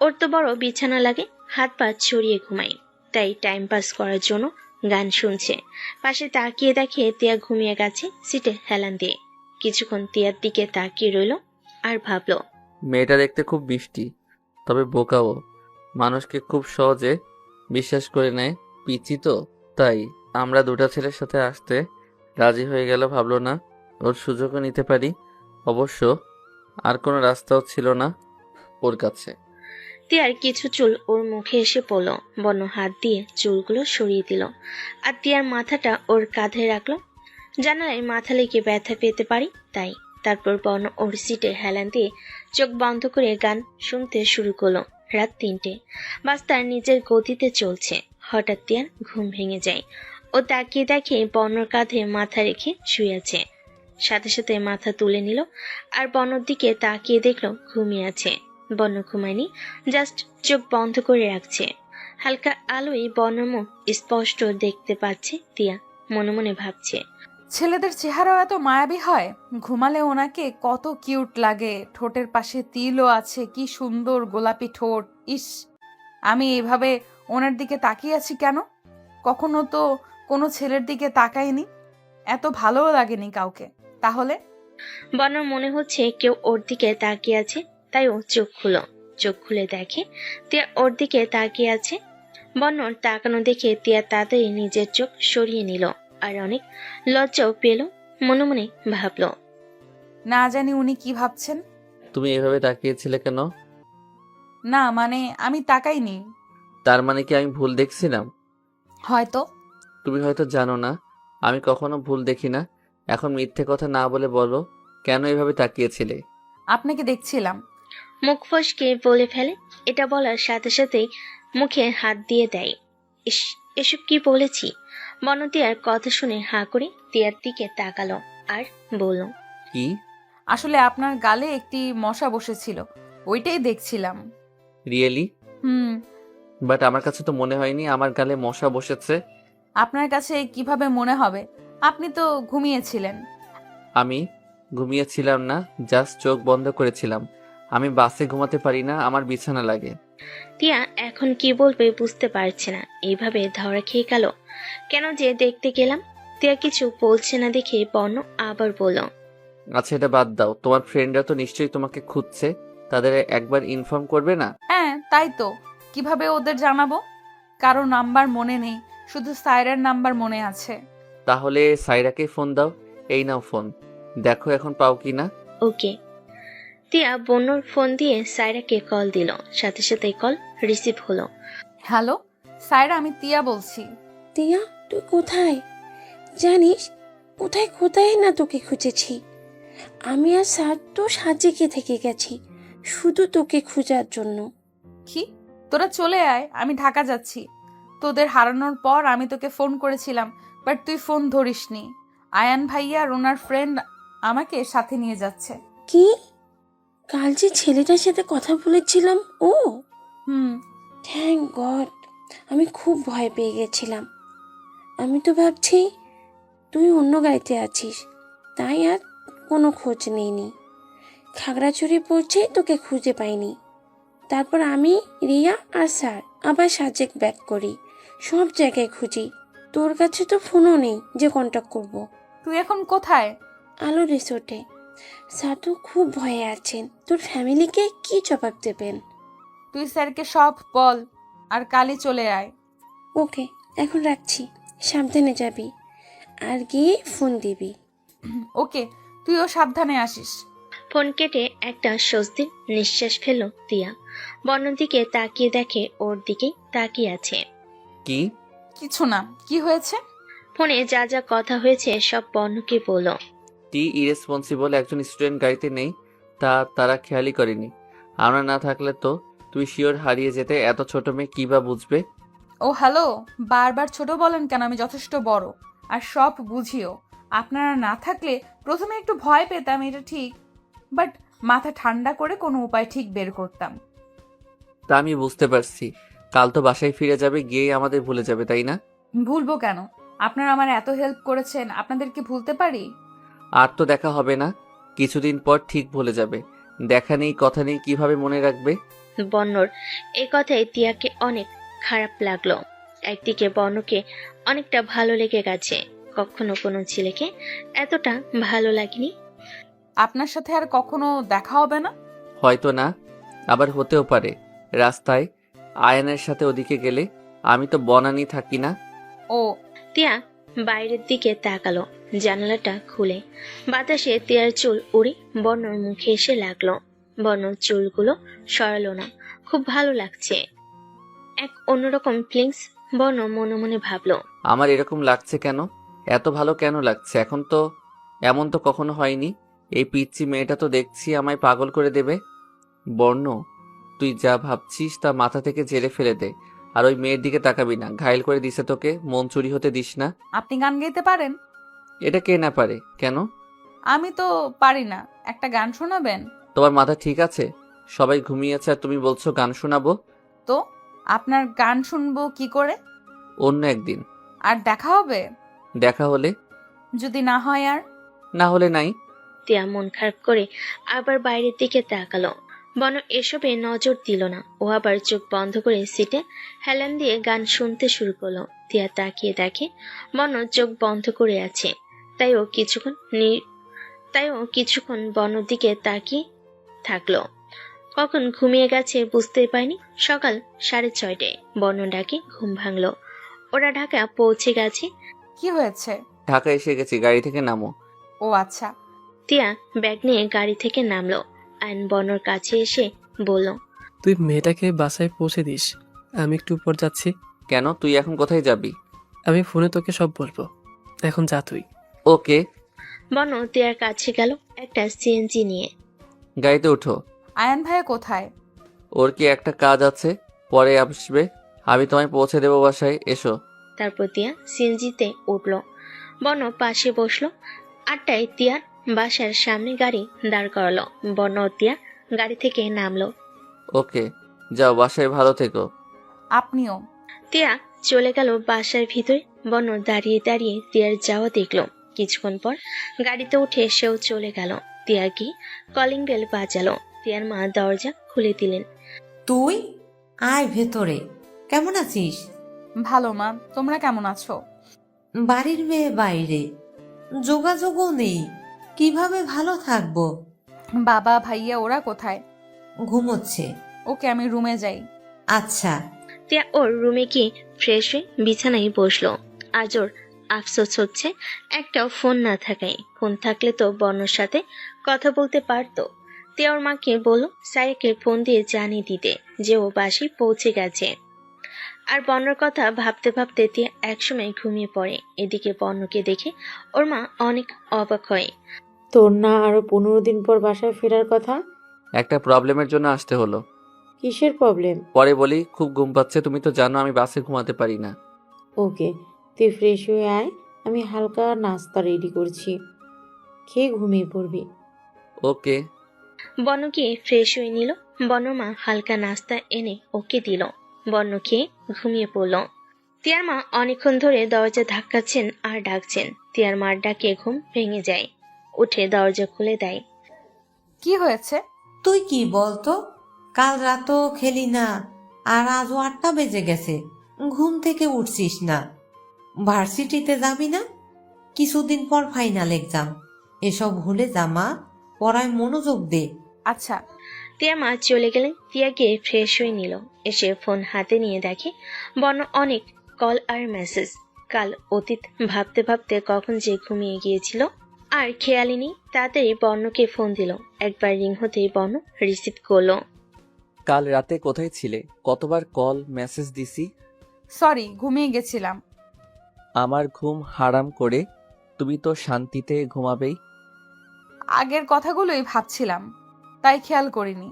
C: ওর তো বড় বিছানা লাগে, হাত পা ছড়িয়ে ঘুমায়। তাই টাইম পাস করার জন্য গান শুনছে। পাশে তাকিয়ে দেখে তিয়া ঘুমিয়ে গেছে সিটে হেলান দিয়ে। কিছুক্ষণ তিয়ার দিকে তাকিয়ে রইল আর ভাবলো,
E: মেয়েটা দেখতে খুব মিষ্টি, তবে বোকাও। মানুষকে খুব সহজে বিশ্বাস করে নেয়। পিচি তো, তাই আমরা দুটা ছেলের সাথে আসতে রাজি হয়ে গেল। ভাবলো না ওর সুযোগও নিতে পারি। অবশ্য আর কোনো রাস্তাও ছিল না ওর কাছে।
C: তিয়ার কিছু চুল ওর মুখে এসে পড়ল। বন্য হাত দিয়ে চুলগুলো সরিয়ে দিল আর তিয়ার মাথাটা ওর কাঁধে রাখলো। জানালায় মাথা লেগে ব্যথা পেতে পারি তাই। তারপর বন্য ওর সিটে হেলান দিয়ে চোখ বন্ধ করে গান শুনতে শুরু করলো। রাত 3টে, বাস তার নিজের গতিতে চলছে। হঠাৎ তিয়ার ঘুম ভেঙে যায়। ও তাকিয়ে দেখে বন্যর কাঁধে মাথা রেখে শুয়ে আছে। সাথে সাথে মাথা তুলে নিল আর বন্যর দিকে তাকিয়ে দেখলো ঘুমিয়ে আছে। বন্য ঘুমায়নি, জাস্ট চোখ বন্ধ করে রাখছে। হালকা আলোয় বন্যর মুখ স্পষ্ট দেখতে পাচ্ছে তিয়া। মনে মনে ভাবছে,
B: ছেলেদের চেহারাও এত মায়াবী হয়। ঘুমালে ওনাকে কত কিউট লাগে। ঠোঁটের পাশে তিলও আছে, কি সুন্দর গোলাপি ঠোঁট। ইস, আমি এভাবে ওনার দিকে তাকিয়ে আছি কেন? কখনো তো কোনো ছেলের দিকে তাকাইনি, এত ভালোও লাগেনি কাউকে। তাহলে
C: বন্যর মনে হচ্ছে কেউ ওর দিকে তাকিয়ে আছে, তাই ও চোখ খুলে দেখে তিয়া ওর দিকে তাকিয়ে আছে। বন্যর তাকানো দেখে তিয়া তাড়াতাড়ি নিজের চোখ সরিয়ে নিল আর অনেক লজ্জাও পেল। মনে মনে ভাবলো,
B: না জানি উনি কি ভাবছেন।
E: তুমি এভাবে তাকিয়েছিলে কেন?
B: না মানে আমি তাকাইনি।
E: তার মানে কি আমি ভুল দেখছিলাম?
B: হয়তো।
E: তুমি হয়তো জানো না, আমি কখনো ভুল দেখি না। এখন মিথ্যে কথা না বলে বলো, কেন এভাবে তাকিয়েছিলে?
B: আপনাকে দেখছিলাম।
C: মুখ ফসকে বলে ফেলে। এটা বলার সাথে সাথেই মুখে হাত দিয়ে দেয়। ইস, এসব কি বলেছি? বন্য তিয়ার কথা শুনে হাঁ করে তিয়ার দিকে তাকালো আর বলল,
E: কি?
B: আসলে আপনার গালে একটি মশা বসেছিল, ওইটাই দেখছিলাম।
E: রিয়েলি?
B: হুম।
E: বাট আমার কাছে তো মনে হয়নি আমার গালে মশা বসেছে।
B: আপনার কাছে কিভাবে মনে হবে? আপনি তো ঘুমিয়েছিলেন।
E: আমি ঘুমিয়েছিলাম না, জাস্ট চোখ বন্ধ করেছিলাম। আমি বাসে ঘুমাতে পারি না, আমার বিছানা লাগে।
C: টিয়া এখন কি বলবে বুঝতে পারছে না। এইভাবে ধরা খেয়ে গেল। কেন যে দেখতে গেলাম? টিয়া কিছু বলছে না দেখে বর্ণ আবার বলল,
E: আচ্ছা এটা বাদ দাও, তোমার ফ্রেন্ডরা তো নিশ্চয়ই তোমাকে খুঁজছে, তাদের একবার ইনফর্ম করবে না?
B: হ্যাঁ তাই তো, কিভাবে ওদের জানাবো? কারো নাম্বার মনে নেই, শুধু সায়রার নাম্বার মনে আছে।
E: তাহলে সাইরাকে ফোন দাও। এই নাও ফোন, দেখো এখন পাও কি না।
C: ওকে। টিয়া বন্যর ফোন দিয়ে সায়রাকে কল দিল। সাথে সাথে কল রিসিভ হলো।
B: হ্যালো সায়রা, আমি তিয়া বলছি।
A: তিয়া, তুই কোথায়? জানিস কোথায় কোথায় না তোকে খুঁজেছি। আমি আর স্যার তো সাজেকে থেকে গেছি শুধু তোকে খোঁজার জন্য।
B: কি? তোরা চলে আয়, আমি ঢাকা যাচ্ছি। তোদের হারানোর পর আমি তোকে ফোন করেছিলাম, বাট তুই ফোন ধরিসনি। আয়ান ভাইয়া আর ওনার ফ্রেন্ড আমাকে সাথে নিয়ে যাচ্ছে।
A: কি? কাল যে ছেলেটার সাথে কথা বলেছিলাম ও?
B: হুম।
A: থ্যাংক গড, আমি খুব ভয় পেয়ে গেছিলাম। আমি তো ভাবছি তুই অন্য গাড়িতে আছিস, তাই আর কোনো খোঁজ নেইনি। খাগড়াছড়ি পৌঁছেই তোকে খুঁজে পাইনি। তারপর আমি, রিয়া আর স্যার আবার সাজেক ব্যাক করি, সব জায়গায় খুঁজি। তোর কাছে তো ফোনও নেই যে কন্ট্যাক্ট করব।
B: তুই এখন কোথায়?
A: আলো রিসোর্টে। স্যার তো খুব ভয়ে আছেন, তোর ফ্যামিলিকে কি জবাব দেবেন?
B: তুই স্যারকে সব বল আর কালই চলে আয়।
A: ওকে, এখন রাখছি, সাবধানে যাবি আর গিয়ে ফোন দিবি।
B: ওকে, তুইও সাবধানে আসিস।
C: ফোন কেটে একটা স্বস্তির নিঃশ্বাস ফেলল তিয়া। বন্যর দিকে তাকিয়ে দেখে ওর দিকেই তাকিয়ে আছে।
E: কি?
B: কিছু না। কি হয়েছে?
C: ফোনে যা যা কথা হয়েছে সব বন্যকে বলল।
E: টি ইরেসপন্সিবল একজন স্টুডেন্ট গাড়িতে নেই, তা তারা খেয়ালই করেনি। আমরা না থাকলে তো তুই শিওর হারিয়ে যেতে এত ছোট মেয়ে কি বা বুঝবে?
B: ও হ্যালো, বারবার ছোট বলেন কেন? আমি যথেষ্ট বড় আর সব বুঝিও। আপনারা না থাকলে প্রথমে একটু ভয় পেতাম, এটা ঠিক, বাট মাথা ঠান্ডা করে কোনো উপায় ঠিক বের করতাম।
E: তা আমি বুঝতে পারছি। কাল তো বাসায় ফিরে যাবে, গিয়েই আমাদের ভুলে যাবে, তাই না?
B: ভুলবো কেন? আপনারা আমার এত হেল্প করেছেন, আপনাদের কি ভুলতে পারি?
E: আর তো দেখা হবে না, কিছুদিন পর ঠিক ভুলে যাবে। দেখা নেই কথা নেই, কিভাবে মনে রাখবে?
C: বন্যর এই কথায় তিয়াকে অনেক খারাপ লাগলো। একদিকে বর্ণকে অনেকটা ভালো লেগে গেছে, কখনো কোনো ছেলেকে এতটা ভালো লাগেনি।
B: আপনার সাথে আর কখনো দেখা হবে না?
E: হয়তো না, আবার হতেও পারে। রাস্তায় আয়ানের সাথে ওদিকে গেলে। আমি তো বনানি থাকি না।
B: ও,
C: তিয়া বাইরের দিকে তাকালো, জানালাটা খুলে বাতাসে তিয়ার চুল উড়ে বর্ণর মুখে এসে লাগলো। বর্ণর চুলগুলো সরালো না, খুব ভালো লাগছে। এক অন্যরকম ফিলিংস বর্ণ মনে মনে ভাবলো।
E: আমার এরকম লাগছে কেন? এত ভালো কেন লাগছে? এখন তো এমন তো কখনো হয়নি। এই পিচ্চি মেয়েটা তো দেখছি আমায় পাগল করে দেবে। বর্ণ, তুই যা ভাবছিস তা মাথা থেকে ঝেড়ে ফেলে দে। আর ওই মেয়ের দিকে তাকাবি না, ঘায়েল করে দিছে তোকে, মন চুরি হতে দিস না।
B: আপনি গান গাইতে পারেন?
E: এটা কে না পারে? কেন?
B: আমি তো পারি না। একটা গান শোনাবেন?
E: তোমার মাথা ঠিক আছে? সবাই ঘুমিয়েছে আর তুমি বলছো গান শোনাবো?
B: তো আপনার গান শুনবো কি করে?
E: অন্য একদিন।
B: আর দেখা হবে?
E: দেখা হলে?
B: যদি না হয় আর?
E: না হলে নাই।
C: তিয়া মন খারাপ করে আবার বাইরের দিকে তাকালো। বন এসবে নজর দিল না, ও আবার চোখ বন্ধ করে সিটে হেলান দিয়ে গান শুনতে শুরু করলো। তিয়া তাকিয়ে দেখে বন চোখ বন্ধ করে আছে। তাইও কিছুক্ষণ বনর দিকে তাকিয়ে থাকলো। কখন ঘুমিয়ে গেছে বুঝতে পারেনি। সকাল 6:30টায় বন ডাকে ঘুম ভাঙলো। ওরা ঢাকা পৌঁছে গেছে।
B: কি হয়েছে?
E: ঢাকা এসে গেছি, গাড়ি থেকে নামো।
B: ও আচ্ছা।
C: তিয়া ব্যাগ নিয়ে গাড়ি থেকে নামলো। আইন বনর কাছে এসে বলল,
D: তুই মেয়েটাকে বাসায় পৌঁছে দিস, আমি একটু উপর যাচ্ছি।
E: কেন, তুই এখন কোথায় যাবি?
D: আমি ফোনে তোকে সব বলবো, এখন যা তুই।
E: ওকে।
C: বন তিয়ার কাছে গেল একটা সিএনজি নিয়ে।
E: গাড়িতে উঠো।
B: আয়ান ভাইয়া কোথায়?
E: ওর কি একটা কাজ আছে, পরে আসবে। আমি তোমায় পৌঁছে দেবো বাসায়, এসো।
C: তারপর তিয়া সিএনজিতে উঠল। বন পাশে বসলো। 8টায় তিয়ার বাসার সামনে গাড়ি দাঁড় করালো। বন ও তিয়া গাড়ি থেকে নামলো।
E: ওকে, যাও, বাসায় ভালো থেকো।
B: আপনিও।
C: তিয়া চলে গেল বাসার ভিতরে। বন দাঁড়িয়ে দাঁড়িয়ে তিয়ার যাওয়া দেখলো। কিছুক্ষণ পর গাড়িতে উঠে সেও চলে গেল। তিয়া গিয়ে কলিং বেল বাজালো। তিয়ার মা দরজা খুলে দিলেন।
F: তুই আয় ভেতরে। কেমন আছিস?
B: ভালো মা, তোমরা কেমন আছো?
F: বাড়ির মেয়ে বাইরে, যোগাযোগও নেই, কিভাবে ভালো থাকবো?
B: বাবা ভাইয়া ওরা কোথায়?
F: ঘুমোচ্ছে।
B: ওকে, আমি রুমে যাই।
F: আচ্ছা।
C: তিয়া ওর রুমে গিয়ে ফ্রেশ হয়ে বিছানায় বসলো। আজ ওর আফসোস হচ্ছে একটাও ফোন না থাকায়। ফোন থাকলে তো বর্ণর সাথে কথা বলতে পারতো। তিয়া ওর মাকে বলল সাইকে ফোন দিয়ে জানিয়ে দিতে যে ও বাসায় পৌঁছে গেছে। আর বর্ণর কথা ভাবতে ভাবতে তিয়া একসময় ঘুমিয়ে পড়ে। এদিকে বর্ণকে দেখে ওর মা অনেক অবাক হয়।
G: তোর না আরো 15 দিন পর বাসায় ফেরার কথা?
E: একটা প্রবলেমের জন্য আসতে হলো।
G: কিসের প্রবলেম?
E: পরে বলি, খুব ঘুম পাচ্ছে, তুমি তো জানো আমি বাসে ঘুমাতে পারি না।
G: ওকে, তুই ফ্রেশ হয়ে আয়, আমি হালকা নাস্তা রেডি করছি, খেয়ে ঘুমিয়ে পড়বি।
C: বন
E: ওকে।
C: গিয়ে ফ্রেশ হয়ে নিল। বর্ণর মা হালকা নাস্তা এনে ওকে দিল। বর্ণ খেয়ে ঘুমিয়ে পড়ল। তিয়ার মা অনেকক্ষণ ধরে দরজা ধাক্কাচ্ছেন আর ডাকছেন। তিয়ার মার ডাকে ঘুম ভেঙে যায়, উঠে দরজা খুলে দেয়।
B: কি হয়েছে?
F: তুই কি বলতো, কাল রাতও খেলি না আর আজও 8টা বেজে গেছে, ঘুম থেকে উঠছিস না? ভার্সিটিতে যাবি না? কিছুদিন পর ফাইনাল এক্সাম, এসব ভুলে যা মা, পড়ায় মনোযোগ দে।
B: আচ্ছা।
C: তিয়ার মা চলে গেলেন। তিয়া গিয়ে ফ্রেশ হয়ে নিল। এসে ফোন হাতে নিয়ে দেখে বর্ণ অনেক কল আর মেসেজ। কাল অতীত ভাবতে ভাবতে কখন যে ঘুমিয়ে গিয়েছিল আর খেয়ালই নেই। তাড়াতাড়ি বর্ণকে ফোন দিল। একবার রিং হতেই বর্ণ রিসিভ করলো।
E: কাল রাতে কোথায় ছিলে? কতবার কল মেসেজ দিছি।
B: সরি, ঘুমিয়ে গেছিলাম।
E: আমার ঘুম হারাম করে তুমি তো শান্তিতে ঘুমাবেই।
B: আগের কথাগুলোই ভাবছিলাম, তাই খেয়াল করিনি।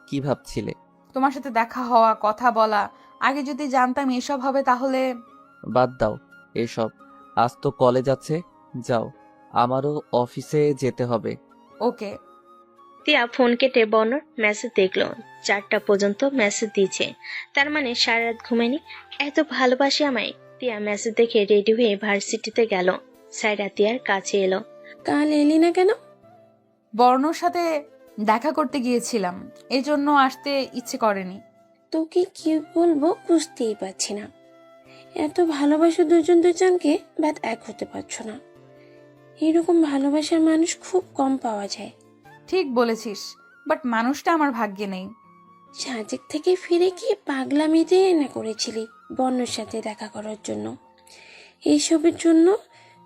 E: কি ভাবছিলে?
B: তোমার সাথে দেখা হওয়া, কথা বলা। আগে যদি জানতাম এসব হবে তাহলে।
E: বাদ দাও এসব, আজ তো কলেজ আছে, যাও, আমারও অফিসে যেতে হবে।
B: ওকে।
C: তিয়া ফোন কেটে বর্ণর মেসেজ দেখলো। 4টা পর্যন্ত মেসেজ দিয়েছে, তার মানে সারা রাত ঘুমায়নি। এত ভালোবাসে আমায়। তিয়া মেসেজ দেখে রেডি হয়ে ভার্সিটিতে গেল। সাইরা তিয়ার কাছে এলো।
A: কাল এলি না কেন?
B: বর্ণর সাথে দেখা করতে গিয়েছিলাম, এই জন্য আসতে ইচ্ছে করেনি।
A: তোকে কি বলবো বুঝতেই পারছি না। এত ভালোবাসো দুজন দুজনকে, বাট এক হতে পারছো না। এরকম ভালোবাসার মানুষ খুব কম পাওয়া যায়।
B: ঠিক বলেছিস, বাট মানুষটা আমার ভাগ্যে নেই।
A: সাজেক থেকে ফিরে গিয়ে পাগলামিতে না করেছিলি বর্ণর সাথে দেখা করার জন্য। এইসবের জন্য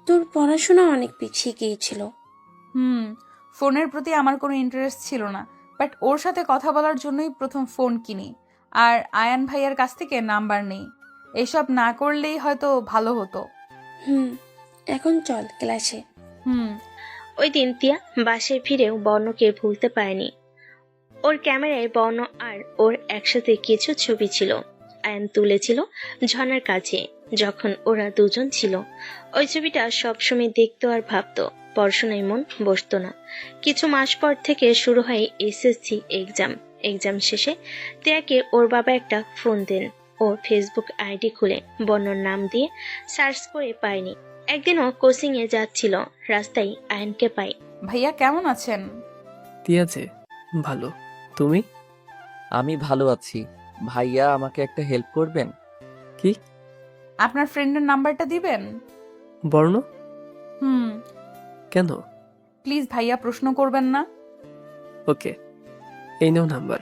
A: তোর পড়াশোনা অনেক পিছিয়ে গিয়েছিল।
B: ফোনের প্রতি আমার কোনো ইন্টারেস্ট ছিল না, বাট ওর সাথে কথা বলার জন্যই প্রথম ফোন কিনি। আর আয়ান ভাইয়ার কাছ থেকে নাম্বার নেই। এইসব না করলেই হয়তো ভালো হতো।
A: এখন চল ক্লাসে।
C: ওই দিন তিয়া বাসায় ফিরেও বর্ণকে ভুলতে পারেনি। ওর ক্যামেরায় বর্ণ আর ওর একসাথে কিছু ছবি ছিল। আয়ান তুলেছিল ঝর্ণার কাছে যখন ওরা দুজন ছিল। ওই ছবিটা সবসময় দেখতো আর ভাবতো। পড়াশোনায় মন বসতো না। কিছু মাস পর থেকে শুরু হয় এসএসসি এক্সাম শেষে তিয়াকে ওর বাবা একটা ফোন দেন। ওর ফেসবুক আইডি খুলে বর্ণর নাম দিয়ে সার্চ করে পায়নি। একদিনও কোচিং এ যাচ্ছিল, রাস্তায় আয়নকে পাই।
B: ভাইয়া কেমন আছেন?
D: তিয়া যে ভালো, তুমি?
E: আমি ভালো আছি। ভাইয়া আমাকে একটা হেল্প করবেন?
D: কি?
B: আপনার ফ্রেন্ডের নাম্বারটা দিবেন?
D: বর্ণ? কেন?
B: প্লিজ ভাইয়া, প্রশ্ন করবেন না।
D: ওকে, এই নাও নাম্বার।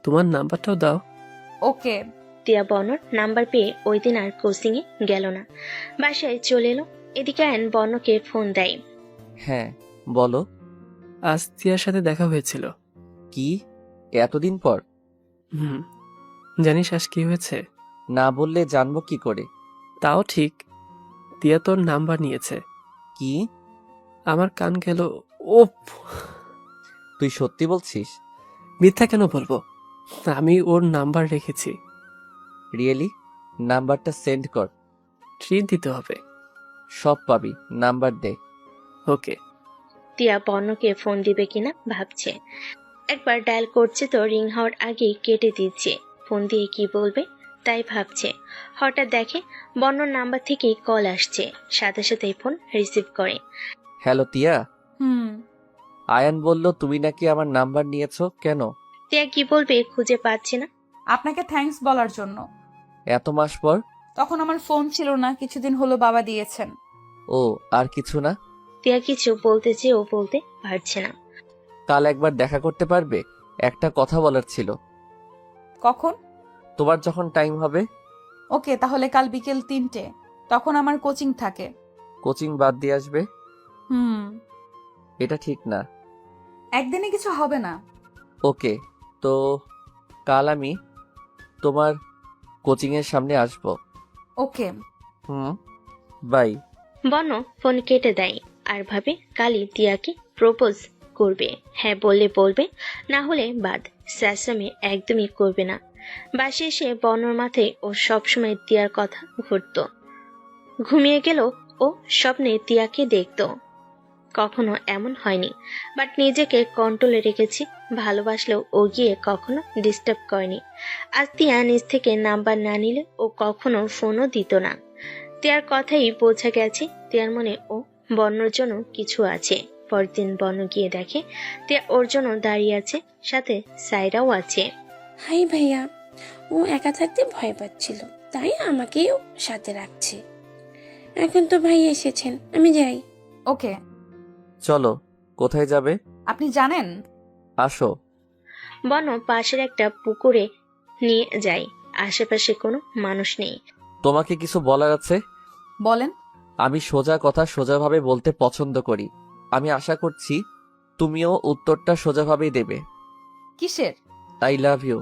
D: তোমার নাম্বারটাও দাও।
B: ওকে।
C: তিয়া বর্ণর নাম্বার পেয়ে ওই দিন আর কোচিং এ গেল না, বাসায় চলে এলো। এদিকে আয়ন বর্ণকে ফোন দেয়।
E: হ্যাঁ বলো।
D: আজ তিয়ার সাথে দেখা হয়েছিল।
E: কি, এতদিন পর?
D: জানিস আজ কি হয়েছে?
E: না বললে জানবো কি করে?
D: তাও ঠিক, তিয়া তোর নাম্বার নিয়েছে।
E: কি?
D: আমার কান গেল। ও,
E: তুই সত্যি বলছিস?
D: মিথ্যা কেন বলবো? আমি ওর নাম্বার রেখেছি।
E: রিয়েলি? নাম্বারটা সেন্ড কর।
D: ট্রিট দিতে হবে।
E: সব পাবি, নাম্বার দে।
D: ওকে।
C: তিয়া বর্ণকে ফোন দিবে কিনা ভাবছে। একবার ডায়াল করছে তো রিং হওয়ার আগেই কেটে দিচ্ছে। ফোন দিয়ে কি বলবে তাই ভাবছে। হঠাৎ দেখে বর্ণর নাম্বার থেকেই কল আসছে। সাথে সাথে ফোন রিসিভ করে।
E: হ্যালো তিয়া। আয়ান বলল তুমি নাকি আমার নাম্বার নিয়েছো, কেন?
C: তিয়া কি বলবে খুঁজে পাচ্ছে না।
B: আপনাকে থ্যাঙ্কস বলার জন্য।
E: এত মাস পর?
B: তখন আমার ফোন ছিল না, কিছুদিন হলো বাবা দিয়েছেন।
E: ও, আর কিছু না?
C: তিয়া কিছু বলতে চেয়েও বলতে পারছে না।
E: কাল একবার দেখা করতে পারবে? একটা কথা বলার ছিল।
B: কখন?
E: তোমার যখন টাইম হবে।
B: ওকে, তাহলে কাল বিকেল 3টে। তখন আমার কোচিং থাকে।
E: কোচিং বাদ দিয়ে আসবে? এটা ঠিক না।
B: একদিনে কিছু হবে না।
E: ওকে, তো কাল আমি তোমার কোচিং এর সামনে আসবো।
B: ওকে।
E: বাই।
C: বর্ণ ফোন কেটে দেয় আর ভাবে কালই তিয়াকে প্রপোজ করবে। হ্যাঁ বললে বলবে, না হলে বাদ। স্যাসমে একদমই করবে না। বাসে এসে বর্ণর মাথায় ও সবসময় তিয়ার কথা ঘুরত। ঘুমিয়ে গেল ও স্বপ্নে তিয়াকে দেখত। কখনো এমন হয়নি, বাট নিজেকে কন্ট্রোলে রেখেছি। ভালোবাসলেও ও গিয়ে কখনো ডিস্টার্ব করেনি। আজ তিয়া নিজ থেকে নাম্বার না নিলে ও কখনো ফোনও দিত না। তিয়ার কথাই বোঝা গেছে তিয়ার মনে ও বর্ণর জন্য কিছু আছে। পরদিন বর্ণ গিয়ে দেখে তিয়া ওর জন্য দাঁড়িয়ে আছে, সাথে সাইরাও আছে।
A: হাই ভাইয়া, ও একা থাকতে ভয় পাচ্ছিল, তাই আমাকেও সাথে রাখছে। এখন তো ভাই এসেছেন, আমি যাই।
B: ওকে।
E: চলো, কোথায় যাবে?
B: আপনি জানেন?
E: আসো।
C: বর্ণ পাশের একটা পুকুরে নিয়ে যায়। আশেপাশে কোনো মানুষ নেই।
E: তোমাকে কিছু বলার আছে।
B: বলেন।
E: আমি সোজা কথা সোজাভাবে বলতে পছন্দ করি। আমি আশা করছি তুমিও উত্তরটা সোজাভাবেই দেবে।
B: কিসের?
E: I love you.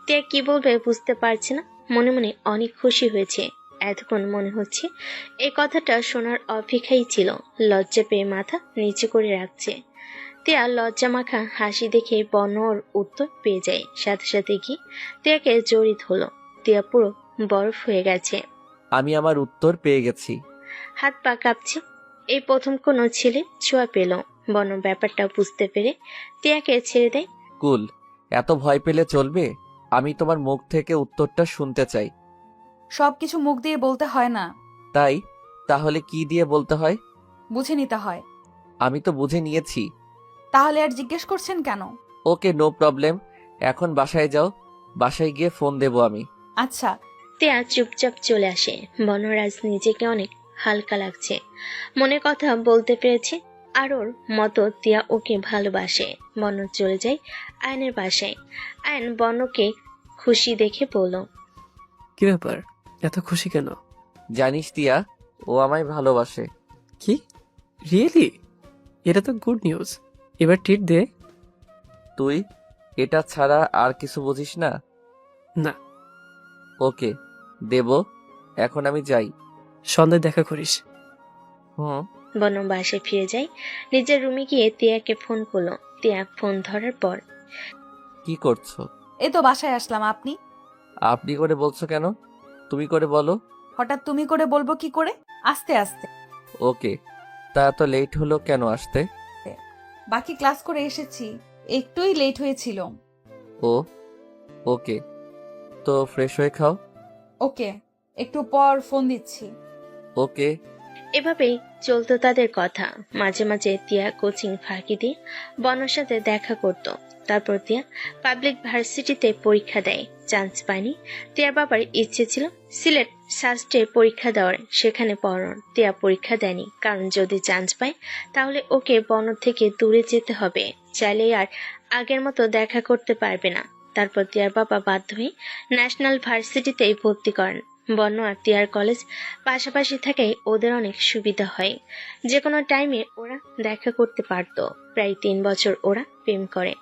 C: তিয়া কি বলবে বুঝতে পারছে না। মনে মনে অনেক খুশি হয়েছে। এতক্ষণ মনে হচ্ছে এই কথাটা শোনার অপেক্ষাই ছিল। লজ্জা পেয়ে মাথা নিচু করে রাখছে। টিয়া লজ্জা মাখা হাসি দেখে বনর উত্তর পেয়ে যায়। সাথে সাথে গিয়ে টিয়াকে জড়িয়ে ধরলো। টিয়া পুরো বরফ হয়ে গেছে,
E: আমি আমার উত্তর পেয়ে গেছি।
C: হাত পা কাঁপছে। এই প্রথম কোনো ছেলে ছোঁয়া পেল। বন ব্যাপারটা বুঝতে পেরে টিয়াকে ছেড়ে দেয়।
E: কুল, এত ভয় পেলে চলবে? আমি তোমার মুখ থেকে উত্তরটা শুনতে চাই।
B: সবকিছু মুখ দিয়ে বলতে হয় না,
E: তাই? তাহলে কি দিয়ে বলতে হয়?
B: বুঝে নিতে হয়।
E: আমি তো বুঝে নিয়েছি।
B: তাহলে আর জিজ্ঞেস করছেন কেন?
E: ওকে, নো প্রবলেম। এখন বাসায় যাও, বাসায় গিয়ে ফোন দেবো আমি।
B: আচ্ছা।
C: টিয়া চুপচাপ চলে আসে। বনরাজ নিজেকে অনেক হালকা লাগছে, মনে কথা বলতে পেরেছে। আর ওর মতো টিয়া ওকে ভালোবাসে। বন চলে যায় আয়নের বাসায়। আয়ন বনকে খুশি দেখে বলল,
D: কি ব্যাপার, এত খুশি কেন?
E: জানিস টিয়া, ও আমায় ভালোবাসে।
D: কি, রিয়েলি? এটা তো গুড নিউজ। এবার ট্রিট দে।
E: তুই এটা ছাড়া আর কিছু বুঝিস না?
D: না।
E: ওকে, দেব। এখন আমি যাই।
D: সন্ধ্যায় দেখা করিস।
E: হুম।
C: বন বাসায় ফিরে যায়। নিজের রুমে গিয়ে টিয়াকে ফোন করলো। টিয়া ফোন ধরার পর,
E: কি করছো?
B: এই তো বাসায় আসলাম। আপনি?
E: আপনি করে বলছো কেন? তুমি করে বলো।
B: হঠাৎ তুমি করে বলবো কি করে? আস্তে আস্তে।
E: ওকে, তা এত লেট হলো কেন আসতে?
B: বাকি ক্লাস করে এসেছি, একটুই লেট হয়েছিল।
E: ও ওকে, তো ফ্রেশ হয়ে খাও।
B: ওকে, একটু পর ফোন দিচ্ছি।
E: ওকে।
C: এভাবেই চলতো তাদের কথা। মাঝে মাঝে টিয়া কোচিং ফাঁকি দিয়ে বনের সাথে দেখা করত। তারপর টিয়া পাবলিক ভার্সিটিতে পরীক্ষা দেয়, চান্স পায়নি। টিয়ার বাবার ইচ্ছে ছিল সিলেট সাস্টে পরীক্ষা দেওয়ার, সেখানে পড়ানোর। টিয়া পরীক্ষা দেয়নি, কারণ যদি চান্স পায় তাহলে ওকে বন থেকে দূরে যেতে হবে। চাইলে আর আগের মতো দেখা করতে পারবে না। তারপর টিয়ার বাবা বাধ্য হয়ে ন্যাশনাল ভার্সিটিতেই ভর্তি করেন। বন আর টিয়ার কলেজ পাশাপাশি থাকায় ওদের অনেক সুবিধা হয়। যে কোনো টাইমে ওরা দেখা করতে পারতো। প্রায় 3 বছর ওরা প্রেম করে।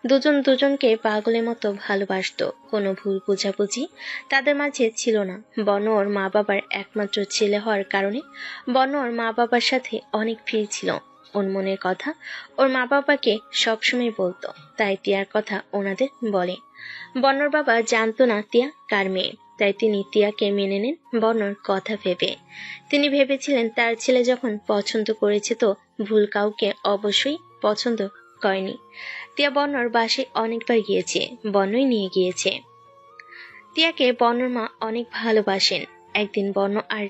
C: দুজন দুজনকে পাগলের মতো ভালোবাসতো। কোনো ভুল বোঝাবুঝি তাদের মাঝে ছিল না। বন ওর মা বাবার একমাত্র ছেলে হওয়ার কারণে বন ওর মা বাবার সাথে অনেক ফ্রি ছিল। ওর মনের কথা ওর মা বাবাকে সবসময় বলতো, তাই টিয়ার কথা ওনাদের বলে। বন্যর বাবা জানতো না টিয়া কার মেয়ে, তাই তিনি টিয়াকে মেনে নেন বন্যর কথা ভেবে। তিনি ভেবেছিলেন তার ছেলে যখন পছন্দ করেছে তো ভুল কাউকে অবশ্যই পছন্দ করেনি। টিয়া বন্যর বাসায় অনেকবার গিয়েছে, বন্যই নিয়ে গিয়েছে। টিয়াকে বন্যর মা অনেক ভালোবাসেন। একদিন বন্য আর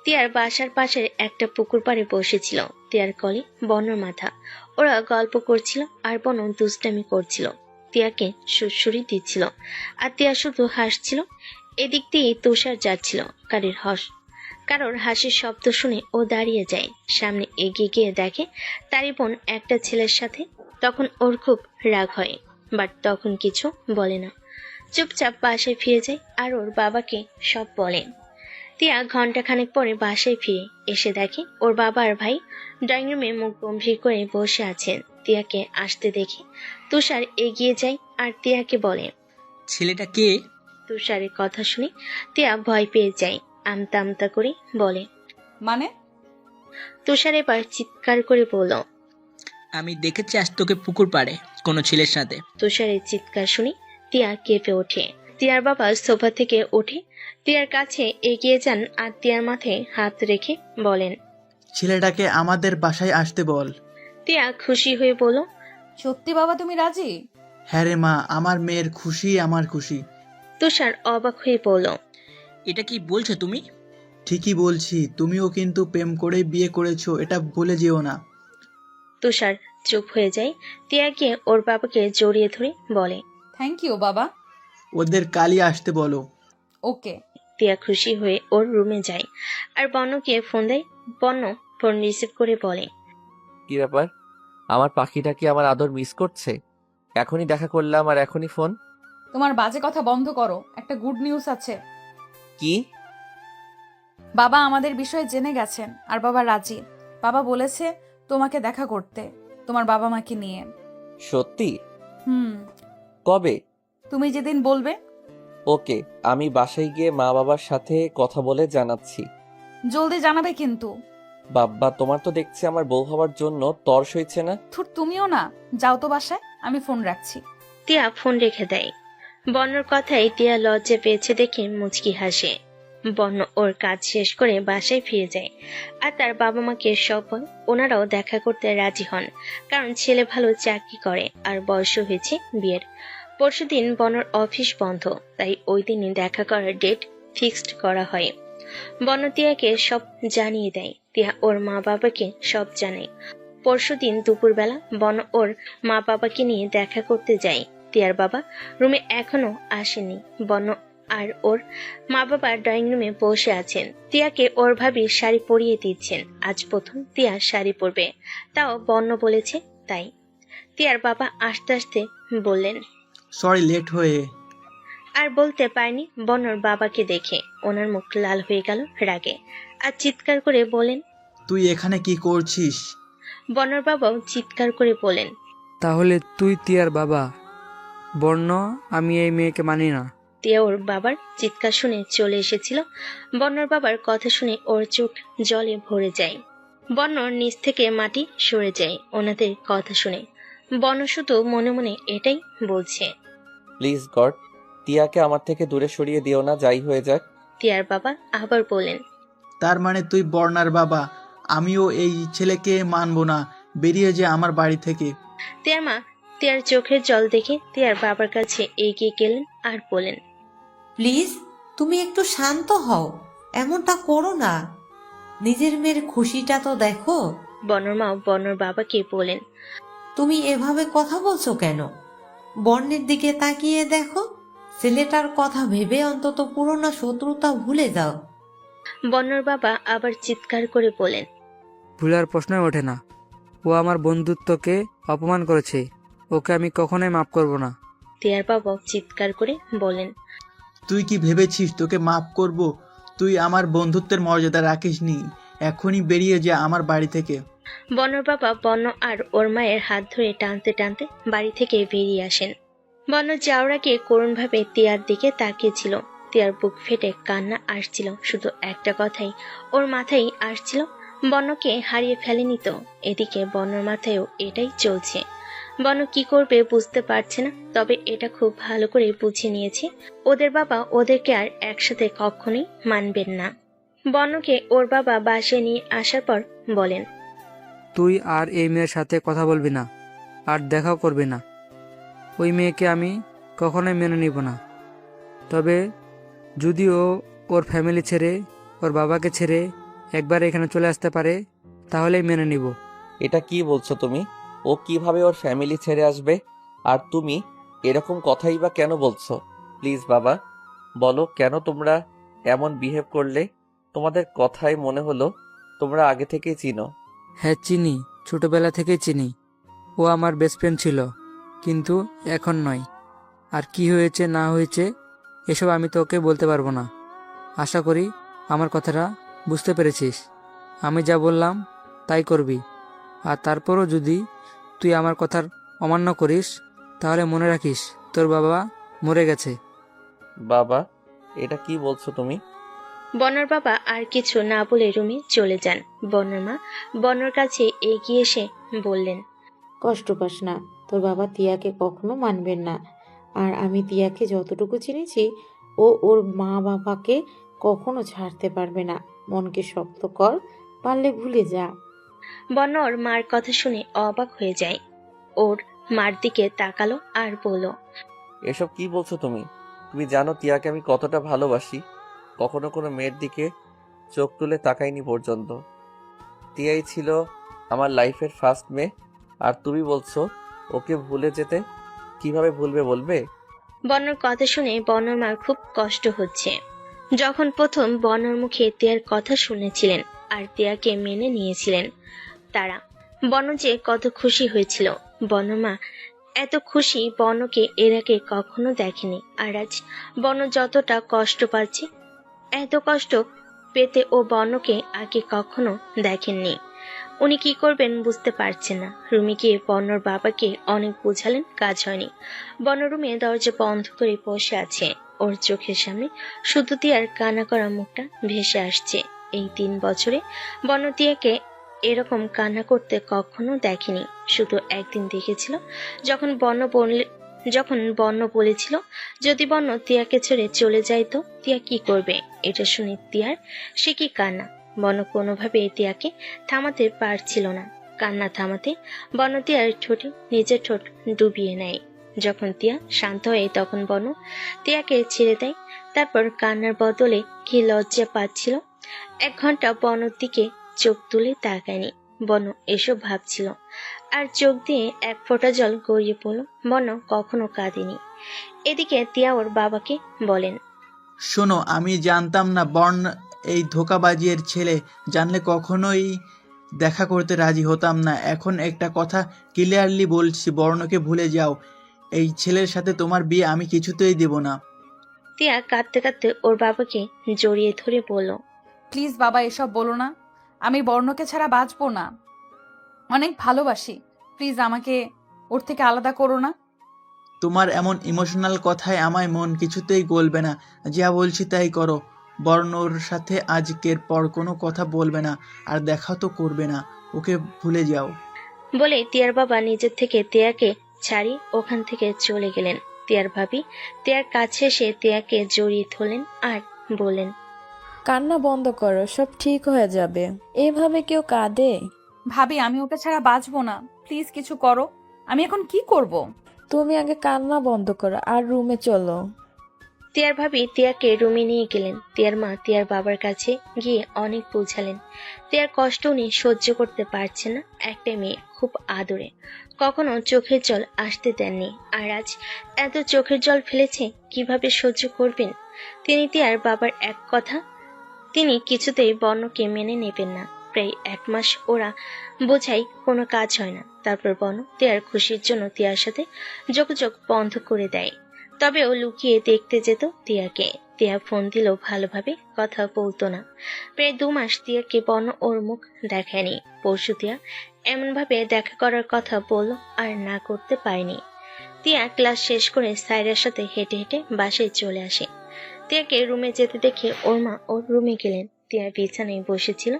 C: টিয়ার বাসার পাশের একটা পুকুর পাড়ে বসেছিল। টিয়ার কলে বন্যর মাথা। ওরা গল্প করছিল আর বন্য দুষ্টামি করছিল, টিয়াকে সুড়সুড়ি দিচ্ছিল। আর টিয়া শুধু হাসছিল। এদিক দিয়ে তুষার যাচ্ছিল। কারোর হাসির শব্দ শুনে ও দাঁড়িয়ে যায়। সামনে এগিয়ে গিয়ে দেখে তারই বোন একটা ছেলের সাথে। তখন ওর খুব রাগ হয়, বাট তখন কিছু বলে না, চুপচাপ বাসায় ফিরে যায় আর ওর বাবাকে সব বলে। টিয়া ঘন্টাখানেক পরে বাসায় ফিরে এসে দেখে ওর বাবা আর ভাই ড্রয়িং রুমে মুখ গম্ভীর করে বসে আছেন। টিয়াকে আসতে দেখে তুষার এগিয়ে যায় আর টিয়াকে বলে,
H: ছেলেটা কে?
C: তুষারের কথা শুনে টিয়া ভয় পেয়ে যায়। আমতা আমতা করে বলে।
B: মানে?
C: তুষার এবার চিৎকার করে বলল,
H: আমি দেখেছি আজ তোকে পুকুর পাড়ে কোনো ছেলের সাথে।
C: তুষারের চিৎকার শুনে টিয়া কেঁপে ওঠে। টিয়ার বাবা সোফা থেকে উঠে টিয়ার কাছে এগিয়ে যান আর টিয়ার মাথায় হাত রেখে বলেন,
I: ছেলেটাকে আমাদের বাসায় আসতে বল।
C: টিয়া খুশি হয়ে বলল,
B: সত্যি বাবা, তুমি রাজি?
I: হ্যাঁ রে মা, আমার মেয়ের খুশি আমার খুশি।
C: তুষার অবাক হয়ে বলল,
H: এটা কি বলছো তুমি?
I: ঠিকই বলছি, তুমিও কিন্তু প্রেম করে বিয়ে করেছো, এটা বলে যেও না।
C: তুষার চুপ হয়ে যায়। টিয়া গিয়ে ওর বাবাকে জড়িয়ে ধরে বলে,
B: থ্যাংক ইউ বাবা।
I: ওদের কালই আসতে বলো।
B: ওকে।
C: টিয়া খুশি হয়ে ওর রুমে যায় আর বন্যকে ফোন দেয়। বন্য ফোন রিসিভ করে বলে,
E: কি ব্যাপার? আমার পাখিটা কি আমার আদর মিস করছে? এখনই দেখা করলাম আর এখনই ফোন?
B: তোমার বাজে কথা বন্ধ করো, একটা গুড নিউজ আছে।
E: কি?
B: বাবা আমাদের বিষয়ে জেনে গেছেন আর বাবা রাজি। বাবা বলেছে তোমাকে দেখা করতে, তোমার বাবা মাকে নিয়ে।
E: সত্যি?
B: হুম।
E: কবে?
B: তুমি যেদিন বলবে।
E: ওকে, আমি বাসায় গিয়ে মা বাবার সাথে কথা বলে জানাচ্ছি।
B: জলদি জানাবে কিন্তু।
E: বাব্বা, তোমার তো দেখছি আমার বউ হওয়ার জন্য তর্স হয়েছে না।
B: থুর, তুমিও না, যাও তো বাসায়, আমি ফোন রাখছি।
C: টিয়া ফোন রেখে দেয়। বন্যর কথাই টিয়া লজ্জা পেয়েছে দেখে মুচকি হাসে। বন্য ওর কাজ শেষ করে বাসায় ফিরে যায় আর তার বাবা মাকে সব বলে। ওনারাও দেখা করতে রাজি হন, কারণ ছেলে ভালো চাকরি করে আর বয়স হয়েছে বিয়ের। পরশুদিন বনর অফিস বন্ধ, তাই ওই দিনই দেখা করার ডেট ফিক্সড করা হয়। বন্য টিয়াকে সব জানিয়ে দেয়, টিয়া ওর মা বাবাকে সব জানায়। পরশুদিন দুপুরবেলা বন ওর মা বাবাকে নিয়ে দেখা করতে যায়। টিয়ার বাবা রুমে এখনো আসেনি। বন্য আর ওর মা বাবা ড্রয়িং রুমে বসে আছেন। টিয়াকে ওর ভাবি শাড়ি পরিয়ে দিচ্ছেন। আজ প্রথম টিয়া শাড়ি পরবে, তাও বন্য বলেছে তাই। টিয়ার বাবা আস্তে আস্তে বললেন,
I: সরি লেট হয়ে।
C: আর বলতে পারেনি বন্যর বাবাকে দেখে ওনার মুখ লাল হয়ে গেল রাগে, আর চিৎকার করে বলেন,
I: তুই এখানে কি করছিস?
C: বন্যর বাবাও চিৎকার করে বলেন,
J: তাহলে তুই টিয়ার বাবা? বর্ণ, আমি এই মেয়েকে মানি না।
C: টিয়া ওর বাবার চিৎকার শুনে চলে এসেছিল। বন্যর বাবার কথা শুনে ওর চোখ জলে ভরে যায়। বন্যর নিচ থেকে মাটি সরে যায় ওনাদের কথা শুনে। বন্য শুধু মনে মনে এটাই বলছে।
E: প্লিজ গড, টিয়াকে আমার থেকে দূরে সরিয়ে দিও না, যাই হয়ে যাক।
C: টিয়ার বাবা আবার বলেন,
I: তার মানে তুই বর্ণার বাবা? আমিও এই ছেলেকে মানবো না, বেরিয়ে যে আমার বাড়ি থেকে।
C: টিয়ার মা টিয়ার চোখের জল দেখে টিয়ার বাবার কাছে এগিয়ে গেলেন আর বলেন,
F: প্লিজ তুমি একটু শান্ত হও, এমনটা করো না। নিজের মেয়ের খুশিটা তো দেখো।
C: বন্যর মা বন্যর বাবাকে বলেন,
F: তুমি এভাবে কথা বলছো কেন? বর্ণের দিকে তাকিয়ে দেখো, ছেলেটার কথা ভেবে অন্তত পুরনো শত্রুতা ভুলে যাও।
C: বন্যর বাবা আবার চিৎকার করে বলেন,
J: ভুলার প্রশ্নই ওঠে না। ও আমার বন্ধুত্বকে অপমান করেছে, ওকে আমি কখনোই মাফ করব না।
C: টিয়ার বাবা চিৎকার করে বলেন,
I: তুই কি ভেবেছিস তোকে মাফ করব? তুই আমার বন্ধুত্বের মর্যাদা রাখিসনি, এখনই বেরিয়ে যা আমার বাড়ি থেকে।
C: বন্যর বাবা বন্য আর ওর মায়ের হাত ধরে টানতে টানতে বাড়ি থেকে বেরিয়ে আসেন। বন্য যাওয়ার আগে করুণভাবে টিয়ার দিকে তাকিয়েছিল। টিয়ার বুক ফেটে কান্না আসছিল। শুধু একটা কথাই ওর মাথায় আসছিল, বন্যকে হারিয়ে ফেলেনি তো। এদিকে বন্যর মাথায়ও এটাই চলছে। বন্য কি করবে বুঝতে পারছে না, তবে এটা খুব ভালো করে বুঝে নিয়েছে ওদের বাবা ওদেরকে আর একসাথে কখনোই মানবেন না। বন্যকে ওর বাবা বাসায় নিয়ে আসার পর বলেন,
J: তুই আর এই মেয়ের সাথে কথা বলবি না, আর দেখাও করবি না। ওই মেয়েকে আমি কখনোই মেনে নিব না। তবে যদি ও ওর ফ্যামিলি ছেড়ে, ওর বাবাকে ছেড়ে একবার এখানে চলে আসতে পারে, তাহলেই মেনে নিব।
E: এটা কি বলছো তুমি? ও কিভাবে ওর ফ্যামিলি ছেড়ে আসবে? আর তুমি এরকম কথাই বা কেন বলছো? প্লিজ বাবা, বলো কেন তোমরা এমন বিহেভ করলে? তোমাদের কথায় মনে হলো তোমরা আগে থেকেই চিনো।
J: হ্যাঁ চিনি, ছোটবেলা থেকেই চিনি। ও আমার বেস্ট ফ্রেন্ড ছিল, কিন্তু এখন নয়। আর কি হয়েছে না হয়েছে এসব আমি তোকে বলতে পারবো না। আশা করি আমার কথাটা বুঝতে পেরেছিস। আমি যা বললাম তাই করবি। আর তারপরও যদি তুই আমার কথার অমান্য করিস, তাহলে মনে রাখিস তোর বাবা মরে গেছে।
E: বাবা, এটা কি বলছো তুমি?
C: বন্যর বাবা আর কিছু না বলে রুমে চলে যান। বন্যর মা বন্যর কাছে এগিয়ে এসে বললেন,
G: কষ্ট পাস না, তোর বাবা টিয়াকে কখনো মানবেন না। আর আমি টিয়াকে যতটুকু চিনেছি, ও ওর মা বাবাকে কখনো ছাড়তে পারবে না। মনকে শক্ত কর, পারলে ভুলে যা।
C: বন্য ওর মার কথা শুনে অবাক হয়ে যায়। ওর মার দিকে তাকালো আর বলল,
E: এসব কি বলছো তুমি? তুমি জানো টিয়াকে আমি কতটা ভালোবাসি। কখনো কোনো মেয়ের দিকে চোখ তুলে তাকাইনি পর্যন্ত। টিয়াই ছিল আমার লাইফের ফার্স্ট মেয়ে, আর তুমি বলছো ওকে ভুলে যেতে? কিভাবে ভুলবে বলবে?
C: বন্যর কথা শুনে বন্যর মার খুব কষ্ট হচ্ছে। যখন প্রথম বন্যর মুখে টিয়ার কথা শুনেছিলেন আর টিয়াকে মেনে নিয়েছিলেন, তারা বন্য যে কত খুশি হয়েছিল। বন্যর মা এত খুশি বন্যকে এর আগে কখনো দেখেনি। আর আজ বন্য যতটা কষ্ট পাচ্ছে, এত কষ্ট পেতে ও বন্যকে আগে কখনো দেখেননি। উনি কি করবেন বুঝতে পারছেন না। রুমে গিয়ে বন্যর বাবাকে অনেক বোঝালেন, কাজ হয়নি। বন্য রুমে দরজা বন্ধ করে বসে আছে। ওর চোখের সামনে শুধু টিয়ার কান্না করা মুখটা ভেসে আসছে। এই 3 বছরে বন্য তিয়াকে এরকম কান্না করতে কখনো দেখেনি। শুধু একদিন দেখেছিল, যখন বন্য বলেছিল যদি বন্য তিয়াকে ছেড়ে চলে যায় তো তিয়া কি করবে। এটা শুনে তিয়ার সে কি কান্না। বন্য কোনোভাবে তিয়াকে থামাতে পারছিল না। কান্না থামাতে বন্য তিয়ার ঠোঁটে নিজের ঠোঁট ডুবিয়ে নেয়। যখন তিয়া শান্ত হয় তখন বন্য তিয়াকে ছেড়ে দেয়। তারপর কান্নার বদলে কি লজ্জা পাচ্ছিল। 1 ঘন্টা বনর দিকে চোখ তুলে তাকায়নি। বন্য এসব ভাবছিল, আর চোখ দিয়ে 1 ফোঁটা জল গড়িয়ে পড়ল। বন্য কখনো কাঁদেনি। এদিকে তিয়া ওর বাবাকে বলেন,
I: শোনো, আমি জানতাম না বর্ণ এই ধোঁকাবাজির ছেলে। জানলে কখনোই দেখা করতে রাজি হতাম না। এখন একটা কথা ক্লিয়ারলি বলছি, বর্ণকে ভুলে যাও। এই ছেলের সাথে তোমার বিয়ে আমি কিছুতেই দেব না।
C: তিয়া কাঁদতে কাঁদতে ওর বাবাকে জড়িয়ে ধরে বলল,
B: প্লিজ বাবা, এসব বলো না। আমি বর্ণকে ছাড়া বাঁচবো না। অনেক ভালোবাসি। প্লিজ আমাকে ওর থেকে আলাদা করো না।
I: তোমার এমন ইমোশনাল কথায় আমায় মন কিছুতেই গলবে না। যা বলছি তাই করো। বর্ণর সাথে আজকের পর কোনো কথা বলবে না, আর দেখা তো করবে না। ওকে ভুলে যাও।
C: বলে তিয়ার বাবা নিজের থেকে তিয়াকে ছাড়িয়ে ওখান থেকে চলে গেলেন। তিয়ার ভাবি তিয়ার কাছে এসে তিয়াকে জড়িয়ে ধরলেন আর বললেন,
K: কান্না বন্ধ করো, সব ঠিক হয়ে যাবে। এভাবে কেউ কাঁদে?
B: ভাবি, আমি ওকে ছাড়া বাঁচবো না। প্লিজ কিছু করো। আমি এখন কি করব?
K: তুমি আগে কান্না বন্ধ করো আর রুমে চলো।
C: তিয়ার ভাবি তিয়াকে রুমে নিয়ে গেলেন। তিয়ার মা তিয়ার বাবার কাছে গিয়ে অনেক বোঝালেন। তিয়ার কষ্ট উনি সহ্য করতে পারছেন না। একটা মেয়ে, খুব আদরে, কখনো চোখের জল আসতে দেননি, আর আজ এত চোখের জল ফেলেছে, কিভাবে সহ্য করবেন তিনি। তিয়ার বাবার এক কথা, তিনি কিছুতেই বর্ণকে মেনে নেবেন না। প্রায় 1 মাস ওরা বোঝাই কোনো কাজ হয় না। তারপর বর্ণ তিয়ার খুশির জন্য তিয়ার সাথে যোগাযোগ বন্ধ করে দেয়। তবে ও লুকিয়ে দেখতে যেত তিয়াকে। তিয়া ফোন দিলেও ভালোভাবে কথা বলতো না। প্রায় 2 মাস তিয়াকে বর্ণ ওর মুখ দেখায়নি। পরশু তিয়া এমনভাবে দেখা করার কথা বলল, আর না করতে পারেনি। তিয়া ক্লাস শেষ করে সাইরার সাথে হেঁটে হেঁটে বাসায় চলে আসে। তিয়াকে রুমে যেতে দেখে ওর মা ওর রুমে গেলেন। তিয়া বিছানায় বসেছিল,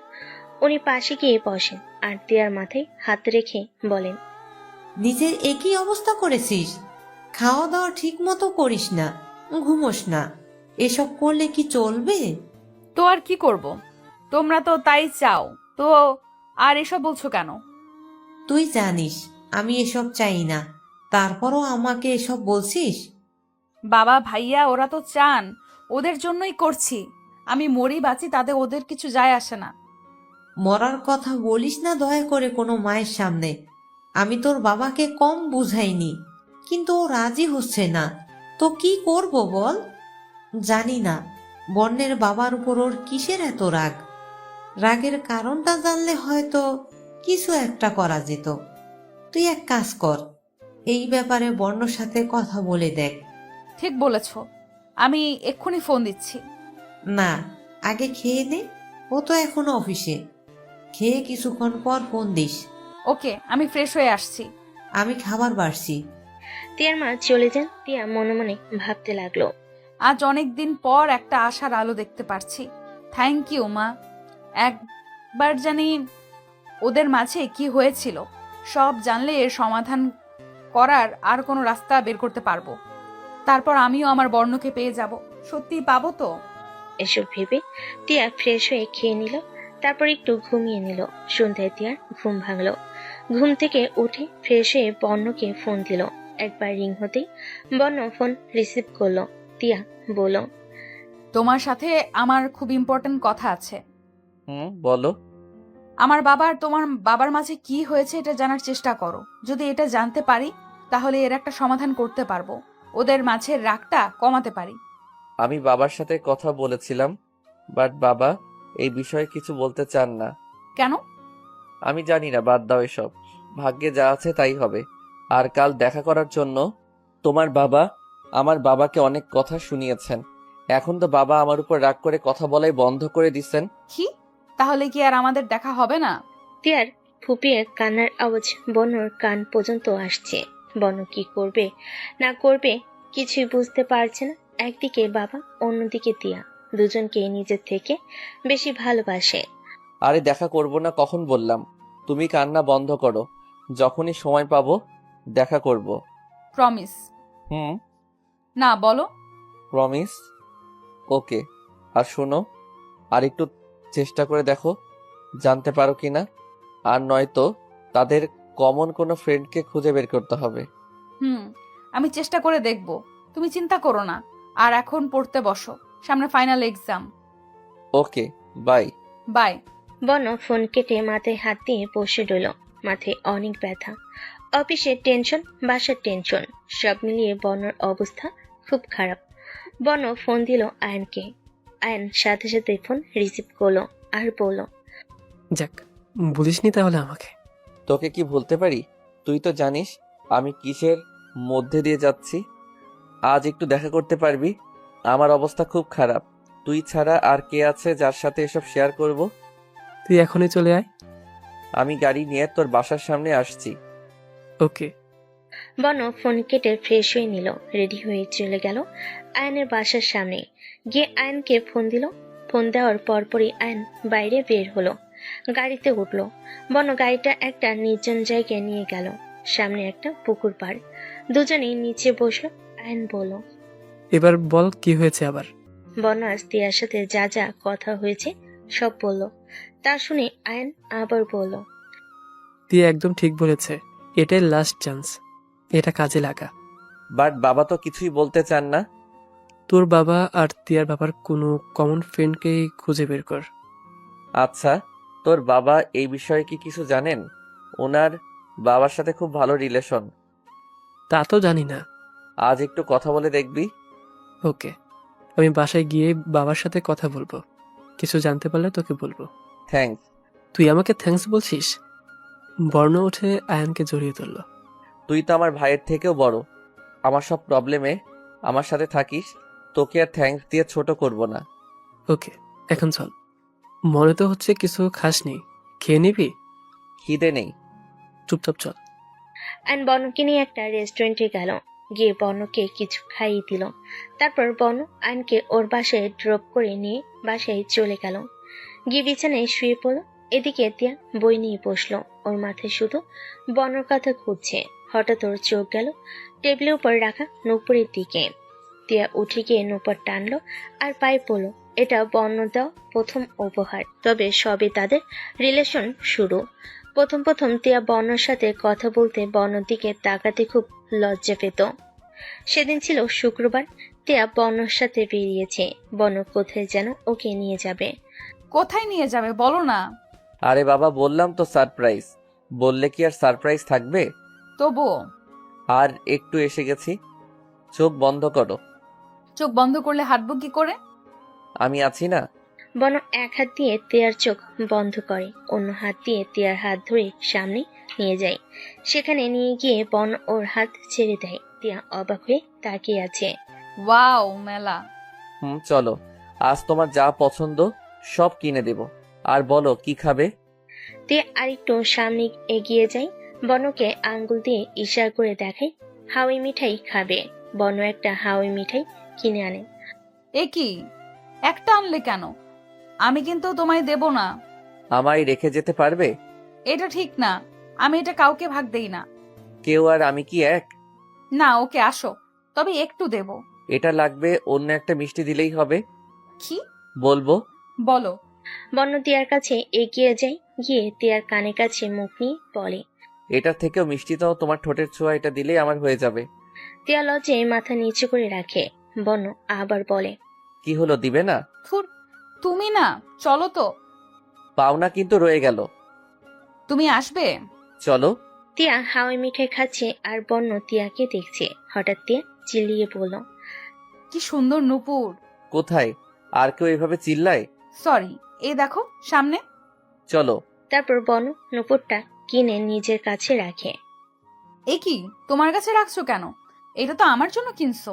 C: উনি পাশে গিয়ে বসেন আর তিয়ার মাথায় হাত রেখে বলেন,
F: নিজের একই অবস্থা করেছিস। খাওয়া দাওয়া ঠিক মতো করিস না, ঘুমোস না। এসব করলে কি চলবে?
B: তো আর কি করব? তোমরা তো তাই চাও, তো আর এসব বলছো কেন?
F: তুই জানিস আমি এসব চাই না, তারপরও আমাকে এসব বলছিস?
B: বাবা ভাইয়া ওরা তো চান, ওদের জন্যই করছি। আমি মরি বাঁচি তাতে ওদের কিছু যায় আসে না।
F: মরার কথা বলিস না দয়া করে কোনো মায়ের সামনে। আমি তোর বাবাকে কম বুঝাইনি, কিন্তু ও রাজি হচ্ছে না। তো কি করব বল? জানি না বন্যের বাবার উপর ওর কিসের এত রাগ। রাগের কারণটা জানলে হয়তো কিছু একটা করা যেত। তুই এক কাজ কর, এই ব্যাপারে বর্ণর সাথে কথা বলে দেখ।
B: ঠিক বলেছ, আমি এক্ষুনি ফোন দিচ্ছি।
F: না, আগে খেয়ে নে। ও তো এখনো অফিসে। খেয়ে কিছুক্ষণ পর ফোন দিস।
B: ওকে, আমি ফ্রেশ হয়ে আসছি।
F: আমি খাবার বাড়ছি।
C: তিয়ার মা চলে যান। তিয়া মনে মনে ভাবতে লাগলো,
B: আজ অনেক দিন পর একটা আশার আলো দেখতে পারছি। থ্যাংক ইউ মা। একবার জানি ওদের মাঝে কি হয়েছিল, সব জানলে এর সমাধান করার আর কোনো রাস্তা বের করতে পারবো। তারপর আমিও আমার বর্ণকে পেয়ে যাব। সত্যিই পাবো তো?
C: এসব ভেবে তিয়া ফ্রেশ হয়ে খেয়ে নিল। তারপর একটু ঘুমিয়ে নিল। সন্ধ্যায় তিয়ার ঘুম ভাঙলো। ঘুম থেকে উঠে ফ্রেশ হয়ে বর্ণকে ফোন দিল। একবার রিং হতেই বর্ণ ফোন রিসিভ করলো। তিয়া বলল,
B: তোমার সাথে আমার খুব ইম্পর্টেন্ট কথা আছে।
E: বলো।
B: আমার বাবার তোমার বাবার মাঝে কি হয়েছে এটা জানার চেষ্টা করো। যদি এটা জানতে পারি তাহলে এর একটা সমাধান করতে পারবো, ওদের মাঝের রাগটা কমাতে পারি।
E: আমি বাবার সাথে কথা বলেছিলাম, বাট বাবা এই বিষয়ে কিছু বলতে চান না।
B: কেন?
E: আমি জানি না, বাদ দাও এসব। ভাগ্যে যা আছে তাই হবে। আর কাল দেখা করার জন্য তোমার বাবা আমার বাবাকে অনেক কথা শুনিয়েছেন। এখন তো বাবা আমার উপর রাগ করে কথা বলাই বন্ধ করে দিচ্ছেন।
B: কি? তাহলে কি আর আমাদের দেখা হবে না?
C: তিয়ার ফুপিয়ে কান্নার আওয়াজ বনর কান পর্যন্ত আসছে। বন কি করবে না করবে কিছুই বুঝতে পারছে না। একদিকে বাবা, অন্যদিকে তিয়া। দুজনকে নিজের থেকে বেশি ভালোবাসে।
E: আরে দেখা করব না কখন বললাম? তুমি কান্না বন্ধ করো, যখনই সময় পাবো দেখা করব।
B: প্রমিস।
E: হুম,
B: না বলো।
E: প্রমিস। ওকে। আর শোনো, আর একটু চেষ্টা করে দেখো জানতে পারো কিনা, আর নয়তো তাদের কমন কোনো ফ্রেন্ডকে খুঁজে বের করতে হবে।
B: হুম, আমি চেষ্টা করে দেখব, তুমি চিন্তা করো না। আর এখন পড়তে বসো, সামনে final exam.
E: Okay, bye.
B: Bye.
C: বন ফোন কেটে মাথায় হাত দিয়ে বসে রইল। মাথায় অনেক ব্যথা, অফিসের টেনশন, বাসার টেনশন, সব মিলিয়ে বনর অবস্থা খুব খারাপ। বন ফোন দিল আয়নকে। আয়ন সাথে সাথে ফোন রিসিভ করলো আর বলল,
D: যাক, বলিসনি তাহলে আমাকে।
E: তোকে কি ভুলতে পারি? তুই তো জানিস আমি কিসের মধ্যে দিয়ে যাচ্ছি। আজ একটু দেখা করতে পারবি? আমার অবস্থা খুব খারাপ। তুই ছাড়া আর কে আছে যার সাথে এসব শেয়ার করব?
D: তুই এখনই চলে আয়।
E: আমি গাড়ি নিয়ে তোর বাসার সামনে আসছি।
D: ওকে।
C: বন ফোন কেটে ফ্রেশ হয়ে নিল, রেডি হয়ে চলে গেল আয়নের বাসার সামনে। গিয়ে আয়নকে ফোন দিল। ফোন দেওয়ার পরপরই আয়ন বাইরে বের হলো, গাড়িতে উঠলো। বন গাড়িটা একটা নির্জন জায়গায় নিয়ে গেল, সামনে একটা পুকুর পাড়। দুজনেই নিচে বসলো। আয়ন বলল,
D: এবার বল কি হয়েছে আবার?
C: বন আজ তিয়ার সাথে যা যা কথা হয়েছে সব বলল। তা শুনে আয়ন আবার বলল,
D: তুই একদম ঠিক বলেছে, এটাই লাস্ট চান্স, এটা কাজে লাগা।
E: বাট বাবা তো কিছুই বলতে চান না।
D: তোর বাবা আর তিয়ার বাবার কোনো কমন ফ্রেন্ডকেই খুঁজে বের কর।
E: আচ্ছা, তোর বাবা এই বিষয়ে কি কিছু জানেন? ওনার বাবার সাথে খুব ভালো রিলেশন।
D: তা তো জানি না।
E: আজ একটু কথা বলে দেখবি?
D: ওকে, আমি বাসায় গিয়ে বাবার সাথে কথা বলবো, কিছু জানতে পারলে তোকে বলবো।
E: থ্যাঙ্কস।
D: তুই আমাকে থ্যাঙ্কস বলছিস? বর্ণ উঠে আয়ানকে জড়িয়ে ধরল।
E: তুই তো আমার ভাইয়ের থেকেও বড়। আমার সব প্রবলেমে আমার সাথে থাকিস, তোকে আর থ্যাঙ্কস দিয়ে ছোট করব না।
D: ওকে, এখন চল। মনে তো হচ্ছে কিছু খাসনি, খেয়ে নিবি?
E: খিদে নেই।
D: চুপচাপ চল।
C: আয়ন বনকে নিয়ে একটা রেস্টুরেন্টে গেল, গিয়ে বনকে কিছু খাইয়ে দিল। তারপর বন আয়নকে ওর বাসায় ড্রপ করে নিয়ে বাসায় চলে গেল। গিয়ে বিছানায় শুয়ে পড়ল। এদিকে তিয়া বই নিয়ে বসলো, ওর মাথায় শুধু বনর কথা ঘুরছে। হঠাৎ ওর চোখ গেল টেবিলের উপর রাখা নূপুরের দিকে। তিয়া উঠে গিয়ে নূপুর টানলো আর পায়ে পড়লো। এটা বর্ণ দেওয়া প্রথম উপহার, তবে সবে তাদের রিলেশন শুরু। প্রথম প্রথম তিয়া বর্ণর সাথে কথা বলতে বর্ণর দিকে তাকাতে খুব লজ্জা পেত। সেদিন ছিল শুক্রবার। তিয়া বর্ণর সাথে বেরিয়েছে। বর্ণ কোথায় যেন ওকে নিয়ে যাবে।
B: কোথায় নিয়ে যাবে বলো না।
E: আরে বাবা, বললাম তো সারপ্রাইজ। বললে কি আর সারপ্রাইজ থাকবে?
B: তবুও।
E: আর একটু এসে গেছি। চোখ বন্ধ করো।
B: চোখ বন্ধ করলে হাঁটবো কি করে?
E: আমি আছি না।
C: বন এক হাত দিয়ে তিয়ার চোখ বন্ধ করে, অন্য হাত দিয়ে তিয়ার হাত ধরে সামনে নিয়ে যায়। সেখানে নিয়ে গিয়ে বন ওর হাত ছেড়ে দেয়। তিয়া অবাক হয়ে তাকিয়ে আছে।
B: ওয়াও, মেলা।
E: চলো, আজ তোমার যা পছন্দ সব কিনে দেব। আর বলো কি খাবে?
C: তিয়া আরেকটু সামনে এগিয়ে যায়, বনকে আঙ্গুল দিয়ে ইশারা করে দেখায় হাওয়াই মিঠাই খাবে। বন একটা হাওয়াই মিঠাই কিনে আনে।
B: এ কি, একটা আনলে কেন? আমি কিন্তু তোমায় দেব না।
E: আমায় রেখে যেতে পারবে?
B: এটা ঠিক না, আমি এটা কাউকে ভাগ দেই না।
E: কেউ আর আমি কি এক?
B: না, ওকে আসো, তবে একটু দেব।
E: এটা লাগবে, অন্য একটা মিষ্টি দিলেই হবে।
B: কি
E: বলবো?
B: বলো।
C: বন্য তিয়ার কাছে এগিয়ে যায়, গিয়ে তিয়ার কানের কাছে মুখ নিয়ে বলে,
E: এটার থেকেও মিষ্টি তো তোমার ঠোঁটের ছোঁয়া, এটা দিলেই আমার হয়ে যাবে।
C: তিয়া লজ্জায় মাথা নিচু করে রাখে। বন্য আবার বলে,
E: কি হলো, দিবে না?
B: থুর, তুমি না, চলো তো।
E: পাওনা কিন্তু রয়ে গেল।
B: তুমি আসবে?
E: চলো।
C: তিয়া হাওয়াই মিঠাই খাচ্ছে আর বন্য তিয়াকে দেখছে। হঠাৎ তিয়া চিল্লিয়ে বলল,
B: কি সুন্দর নূপুর।
E: কোথায়? আর কেউ এভাবে চিল্লায়?
B: সরি, এই দেখো সামনে।
E: চলো।
C: তারপর বন্য নুপুরটা কিনে নিজের কাছে রাখে।
B: এ কি, তোমার কাছে রাখছো কেন? এটা তো আমার জন্য কিনছো।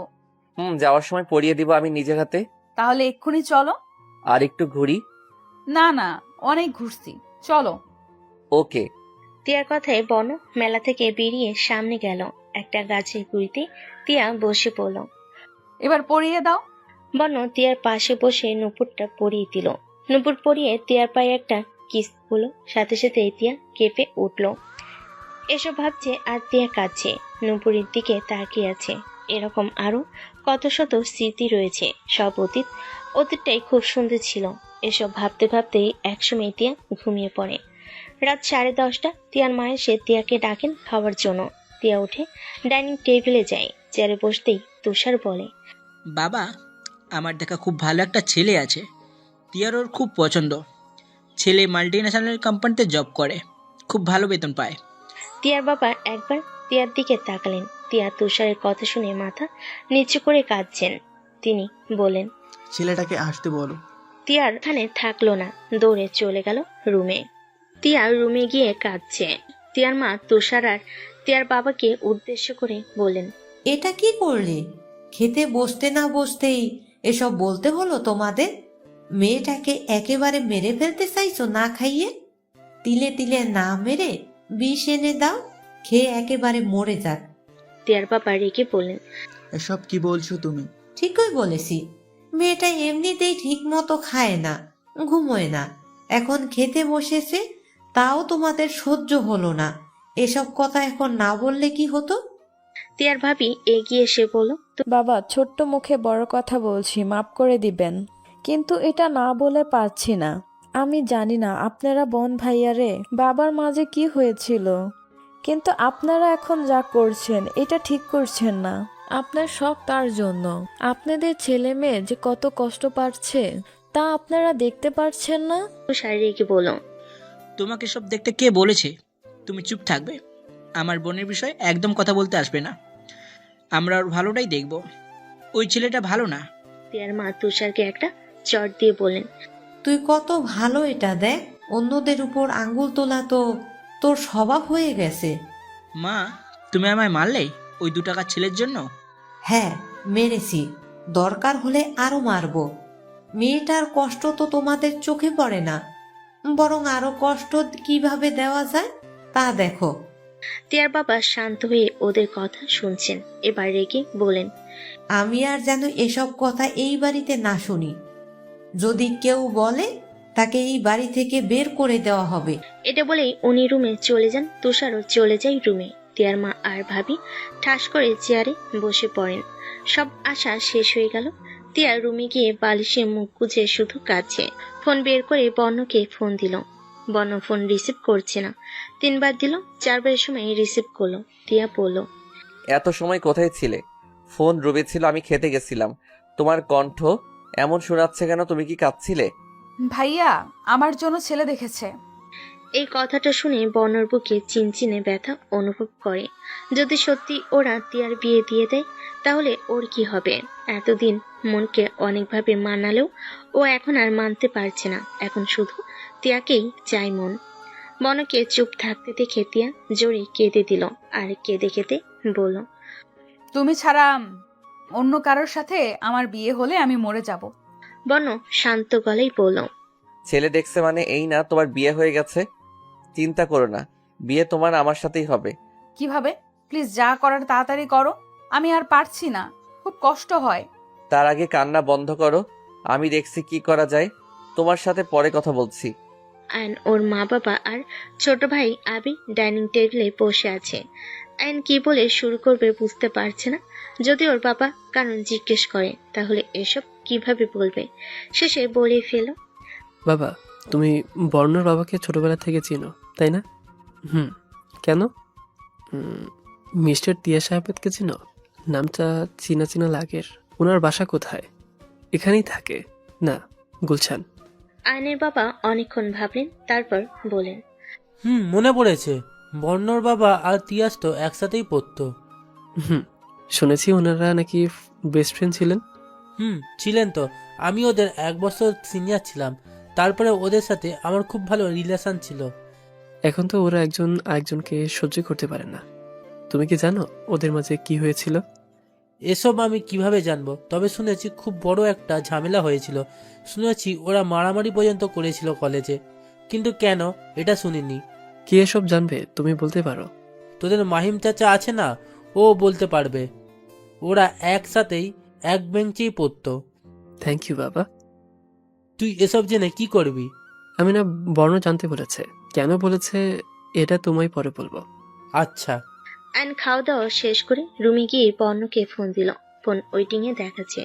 E: যাওয়ার সময় পরিয়ে দিব আমি নিজের হাতে।
B: তাহলে এক্ষুনি চলো।
E: আর একটু ঘুরি।
B: না না, অনেক ঘুরছি, চলো।
E: ওকে।
C: তিয়ার কথায় বন্য মেলা থেকে বেরিয়ে সামনে গেল। একটা গাছের গুঁড়িতে তিয়া বসে পড়ল।
B: এবার পরিয়ে দাও।
C: বন্য তিয়ার পাশে বসে নুপুরটা পরিয়ে দিল। নুপুর পরিয়ে তিয়ার পায়ে একটা কিস হলো, সাথে সাথে তিয়া কেঁপে উঠল। এসব ভাবছে আর তিয়া কাঁদছে, নুপুরের দিকে তাকিয়ে আছে। এরকম আরো কত শত স্মৃতি রয়েছে, সব অতীতটাই খুব সুন্দর ছিল। এসব ভাবতে ভাবতেই একসময় তিয়া ঘুমিয়ে পড়ে। রাত 10:30। তিয়ার মা এসে তিয়াকে ডাকেন খাওয়ার জন্য। তিয়া উঠে ডাইনিং টেবিলে যায়। চেয়ারে বসতেই তুষার বলে,
H: বাবা, আমার দেখা খুব ভালো একটা ছেলে আছে। তিয়ার ওর খুব পছন্দ। ছেলে মাল্টিন্যাশনাল কোম্পানিতে জব করে, খুব ভালো বেতন পায়।
C: তিয়ার বাবা একবার তিয়ার দিকে তাকালেন। তিয়া তুষারের কথা শুনে মাথা নিচু করে কাঁদছেন। তিনি বলেন,
I: ছেলেটাকে আসতে বলো।
C: তিয়ার এখানে থাকলো না, দৌড়ে চলে গেল রুমে। তিয়া রুমে গিয়ে কাঁদছে। তিয়ার মা তুষার আর তিয়ার বাবাকে উদ্দেশ্য করে বলেন,
F: এটা কি করলে? খেতে বসতে না বসতেই এসব বলতে হলো তোমাদের? মেয়েটাকে একেবারে মেরে ফেলতে চাইছো না খাইয়ে? তিলে তিলে না মেরে বিষ এনে দাও, খেয়ে একেবারে মরে যাক।
C: তিয়ার বাবা রেগে বললেন,
I: এসব কি বলছো তুমি?
F: ঠিকই বলেছি, মেয়েটা এমনিতেই ঠিক মতো খায় না, ঘুমোয় না, এখন খেতে বসেছে, তাও তোমাদের সহ্য হলো না। এসব কথা এখন না বললে কি হতো?
C: তিয়ার ভাবি এগিয়ে এসে বলল,
K: বাবা, ছোট্ট মুখে বড় কথা বলছি, মাফ করে দিবেন, কিন্তু এটা না বলে পারছি না। আমি জানি না আপনারা বোন ভাইয়ারে বাবার মাঝে কি হয়েছিল, কিন্তু আপনারা এখন যা করছেন এটা ঠিক করছেন না। আপনার সব তার জন্য। আপনাদের ছেলে মেয়ে যে কত কষ্ট পাচ্ছে তা আপনারা দেখতে পারছেন না।
C: তুষার রেগে বলল,
H: তোমাকে সব দেখতে কে বলেছে? তুমি চুপ থাকবে। আমার বোনের বিষয়ে একদম কথা বলতে আসবে না। আমরা ওর ভালোটাই দেখব। ওই ছেলেটা ভালো না।
C: তিয়ার মা তুষারকে একটা চট দিয়ে বললেন,
F: তুই কত ভালো এটা দেখ, অন্যদের উপর আঙ্গুল তোলা তো তোর স্বভাব হয়ে গেছে।
H: মা, তুমি আমায় মারলে ওই 2 টাকার ছেলের জন্য?
F: হ্যাঁ, মেরেছি, দরকার হলে আরো মারবো। মেয়েটার কষ্ট তো তোমাদের চোখে পড়ে না, বরং আরো কষ্ট কিভাবে দেওয়া যায় তা দেখো।
C: তিয়ার বাবা শান্ত হয়ে ওদের কথা শুনছেন। এবার রেগে বলেন,
F: আমি আর যেন এসব কথা এই বাড়িতে না শুনি। যদি কেউ বলে তাকে এই বাড়ি থেকে বের করে দেওয়া হবে।
C: এটা বলেই উনি রুমে চলে যান। তুষারও চলে যায় রুমে। তিয়ার মা আর ভাবি ঠাস করে চেয়ারে বসে পড়েন। সব আশা শেষ হয়ে গেল। তিয়া রুমে গিয়ে বালিশে মুখ গুজে শুধু কাঁদছে। ফোন বের করে বর্ণকে ফোন দিল। বর্ণ ফোন রিসিভ করছে না। 3 বার দিল, 4 বারের সময় রিসিভ করলো। তিয়া বলল,
E: এত সময় কোথায় ছিলে? ফোন রুমে ছিল, আমি খেতে গেছিলাম। তোমার কণ্ঠ এমন শোনাচ্ছে কেন? তুমি কি কাঁদছিলে?
B: ভাইয়া আমার জন্য ছেলে দেখেছে।
C: এই কথাটা শুনে বর্ণর বুকে চিনচিনে ব্যথা অনুভব করে। যদি সত্যি ওরা তিয়ার বিয়ে দিয়ে দেয় তাহলে ওর কি হবে? এতদিন মনকে অনেকভাবে মানালেও ও এখন আর মানতে পারছে না। এখন শুধু তিয়াকেই চাই মন। বর্ণকে চুপ থাকতে দেখে তিয়া জোরে কেঁদে দিল আর কেঁদে কেঁদে বলল,
B: তুমি ছাড়া অন্য কারোর সাথে আমার বিয়ে হলে আমি মরে যাব।
C: বর্ণ শান্ত গলায় বলল,
E: ছেলে দেখছে মানে এই না তোমার বিয়ে হয়ে গেছে। চিন্তা করো না, বিয়ে তোমার আমার সাথেই হবে।
B: কিভাবে? প্লিজ যা করার তাড়াতাড়ি করো, আমি আর পারছি না, খুব কষ্ট হয়।
E: তার আগে কান্না বন্ধ করো, আমি দেখছি কি করা যায়। তোমার সাথে পরে কথা বলছি।
C: আয়ন ওর মা বাবা আর ছোট ভাই আবি ডাইনিং টেবিলে বসে আছে। আয়ন কি বলে শুরু করবে বুঝতে পারছে না। যদি ওর বাবা কারণ জিজ্ঞেস করে তাহলে এসব কিভাবে বলবে। শেষে বলে ফেল,
D: বাবা, তুমি বর্ণর বাবাকে ছোটবেলা থেকে চিনো তাই না? কেন? মিস্টার তিয়া সাহেবকে চিনো? নামটা চিনা চিনা লাগের। ওনার বাসা কোথায়? এখানেই থাকে না, গুলশান?
C: আয়নের বাবা অনেকক্ষণ ভাবলেন, তারপর বলেন,
L: মনে পড়েছে, বর্ণর বাবা আর তিয়াস তো একসাথেই পড়তো।
D: শুনেছি ওনারা নাকি বেস্ট ফ্রেন্ড ছিলেন।
L: ছিলেন তো। আমি ওদের 1 বছর সিনিয়র ছিলাম। তারপরে ওদের সাথে আমার খুব ভালো রিলেশন ছিল।
D: এখন তো ওরা একজন আরেকজনকে সহ্য করতে পারে না। তুমি কি জানো ওদের মাঝে কি হয়েছিল?
L: এসব আমি কিভাবে জানবো? তবে শুনেছি খুব বড় একটা ঝামেলা হয়েছিল। শুনেছি ওরা মারামারি পর্যন্ত করেছিল কলেজে, কিন্তু কেন এটা শুনিনি।
D: কি এসব জানবে? তুমি বলতে পারো?
L: তোদের মাহিম চাচা আছে না, ও বলতে পারবে। ওরা একসাথেই এক বেঞ্চেই পড়তো।
D: থ্যাংক ইউ বাবা।
L: তুই এসব জেনে কি করবি?
D: আমি না, বর্ণ জানতে বলেছে। কেন বলেছে এটা তোমায় পরে বলবো।
L: আচ্ছা।
C: আয়ন খাওয়া দাওয়া শেষ করে রুমে গিয়ে বর্ণকে ফোন দিল। ফোন ওয়েটিং এ দেখাচ্ছে।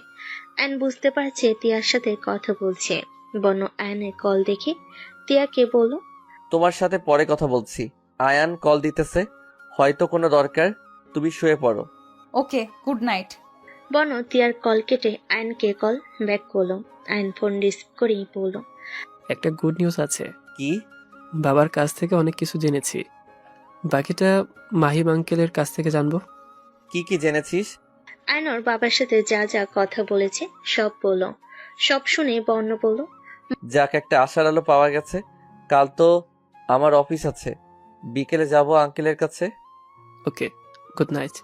C: আয়ন বুঝতে পারছে তিয়ার সাথে কথা বলছে। বর্ণ আয়নের কল দেখে তিয়াকে বলল,
E: তোমার সাথে পরে কথা বলছি। আয়ান কল দিতেছে, হয়তো কোনো দরকার। তুমি শুয়ে পড়ো।
B: ওকে, গুড নাইট।
C: বর্ণ তিয়ার কল কেটে আয়নকে কল ব্যাক করলো। আয়ন ফোন রিসিভ করেই বলল,
D: একটা গুড নিউজ আছে।
E: কি?
D: বাবার কাছ থেকে অনেক কিছু জেনেছি, বাকিটা মাহিম আঙ্কেলের কাছ থেকে জানবো।
E: কি কি জেনেছিস?
C: আয়ন ওর বাবার সাথে যা যা কথা বলেছে সব বলল। সব শুনে বর্ণ বলল,
E: যাক, একটা আশার আলো পাওয়া গেছে। কাল তো আমার অফিস আছে, বিকেলে যাব আঙ্কেলের কাছে।
D: ওকে, গুড নাইট।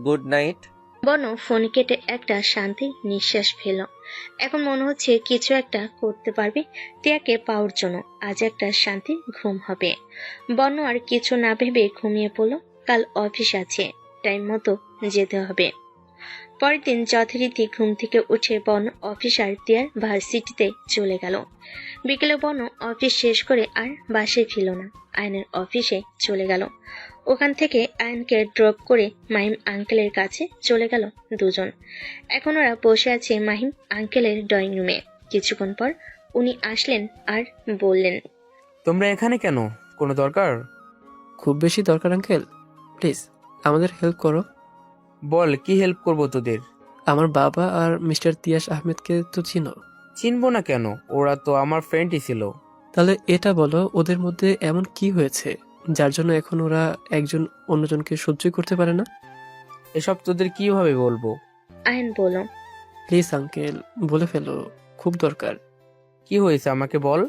E: Good night.
C: বর্ণ ফোন কেটে একটা শান্তি নিঃশ্বাস ফেল। এখন মনে হচ্ছে কিছু একটা করতে পারবে টিয়াকে পাওয়ার জন্য। আজ একটা শান্তির ঘুম হবে। বর্ণ আর কিছু না ভেবে ঘুমিয়ে পড়ল। কাল অফিস আছে, টাইম মতো যেতে হবে। পরের দিন যথারীতি ঘুম থেকে উঠে বর্ণ অফিস আর টিয়ার ভার্সিটিতে চলে গেল। বিকেলে বর্ণ অফিস শেষ করে আর বাসায় ফিরল না, আয়নের অফিসে চলে গেল। ওখান থেকে আয়নকে ড্রপ করে মাহিম আঙ্কেলের কাছে চলে গেল দুজন। এখন ওরা বসে আছে মাহিম আঙ্কেলের ড্রয়িং রুমে। কিছুক্ষণ পর উনি আসলেন আর বললেন,
J: তোমরা এখানে কেন? কোনো দরকার?
D: খুব বেশি দরকার আঙ্কেল, প্লিজ আমাদের হেল্প করো।
J: বল, কি হেল্প করব তোদের?
D: আমার বাবা আর মিস্টার তিয়াস আহমেদকে তো চিনো।
J: চিনবো না কেন? ওরা তো আমার ফ্রেন্ডই ছিল।
D: তাহলে এটা বলো, ওদের মধ্যে এমন কি হয়েছে যার জন্য এখন ওরা একজন অন্যজনকে সহ্য করতে পারে না?
J: এসব তোদের কিভাবে বলবো?
C: আয়ন বলল,
D: প্লিজ আঙ্কেল, বলে ফেলো, খুব দরকার।
J: কি হয়েছে আমাকে বল।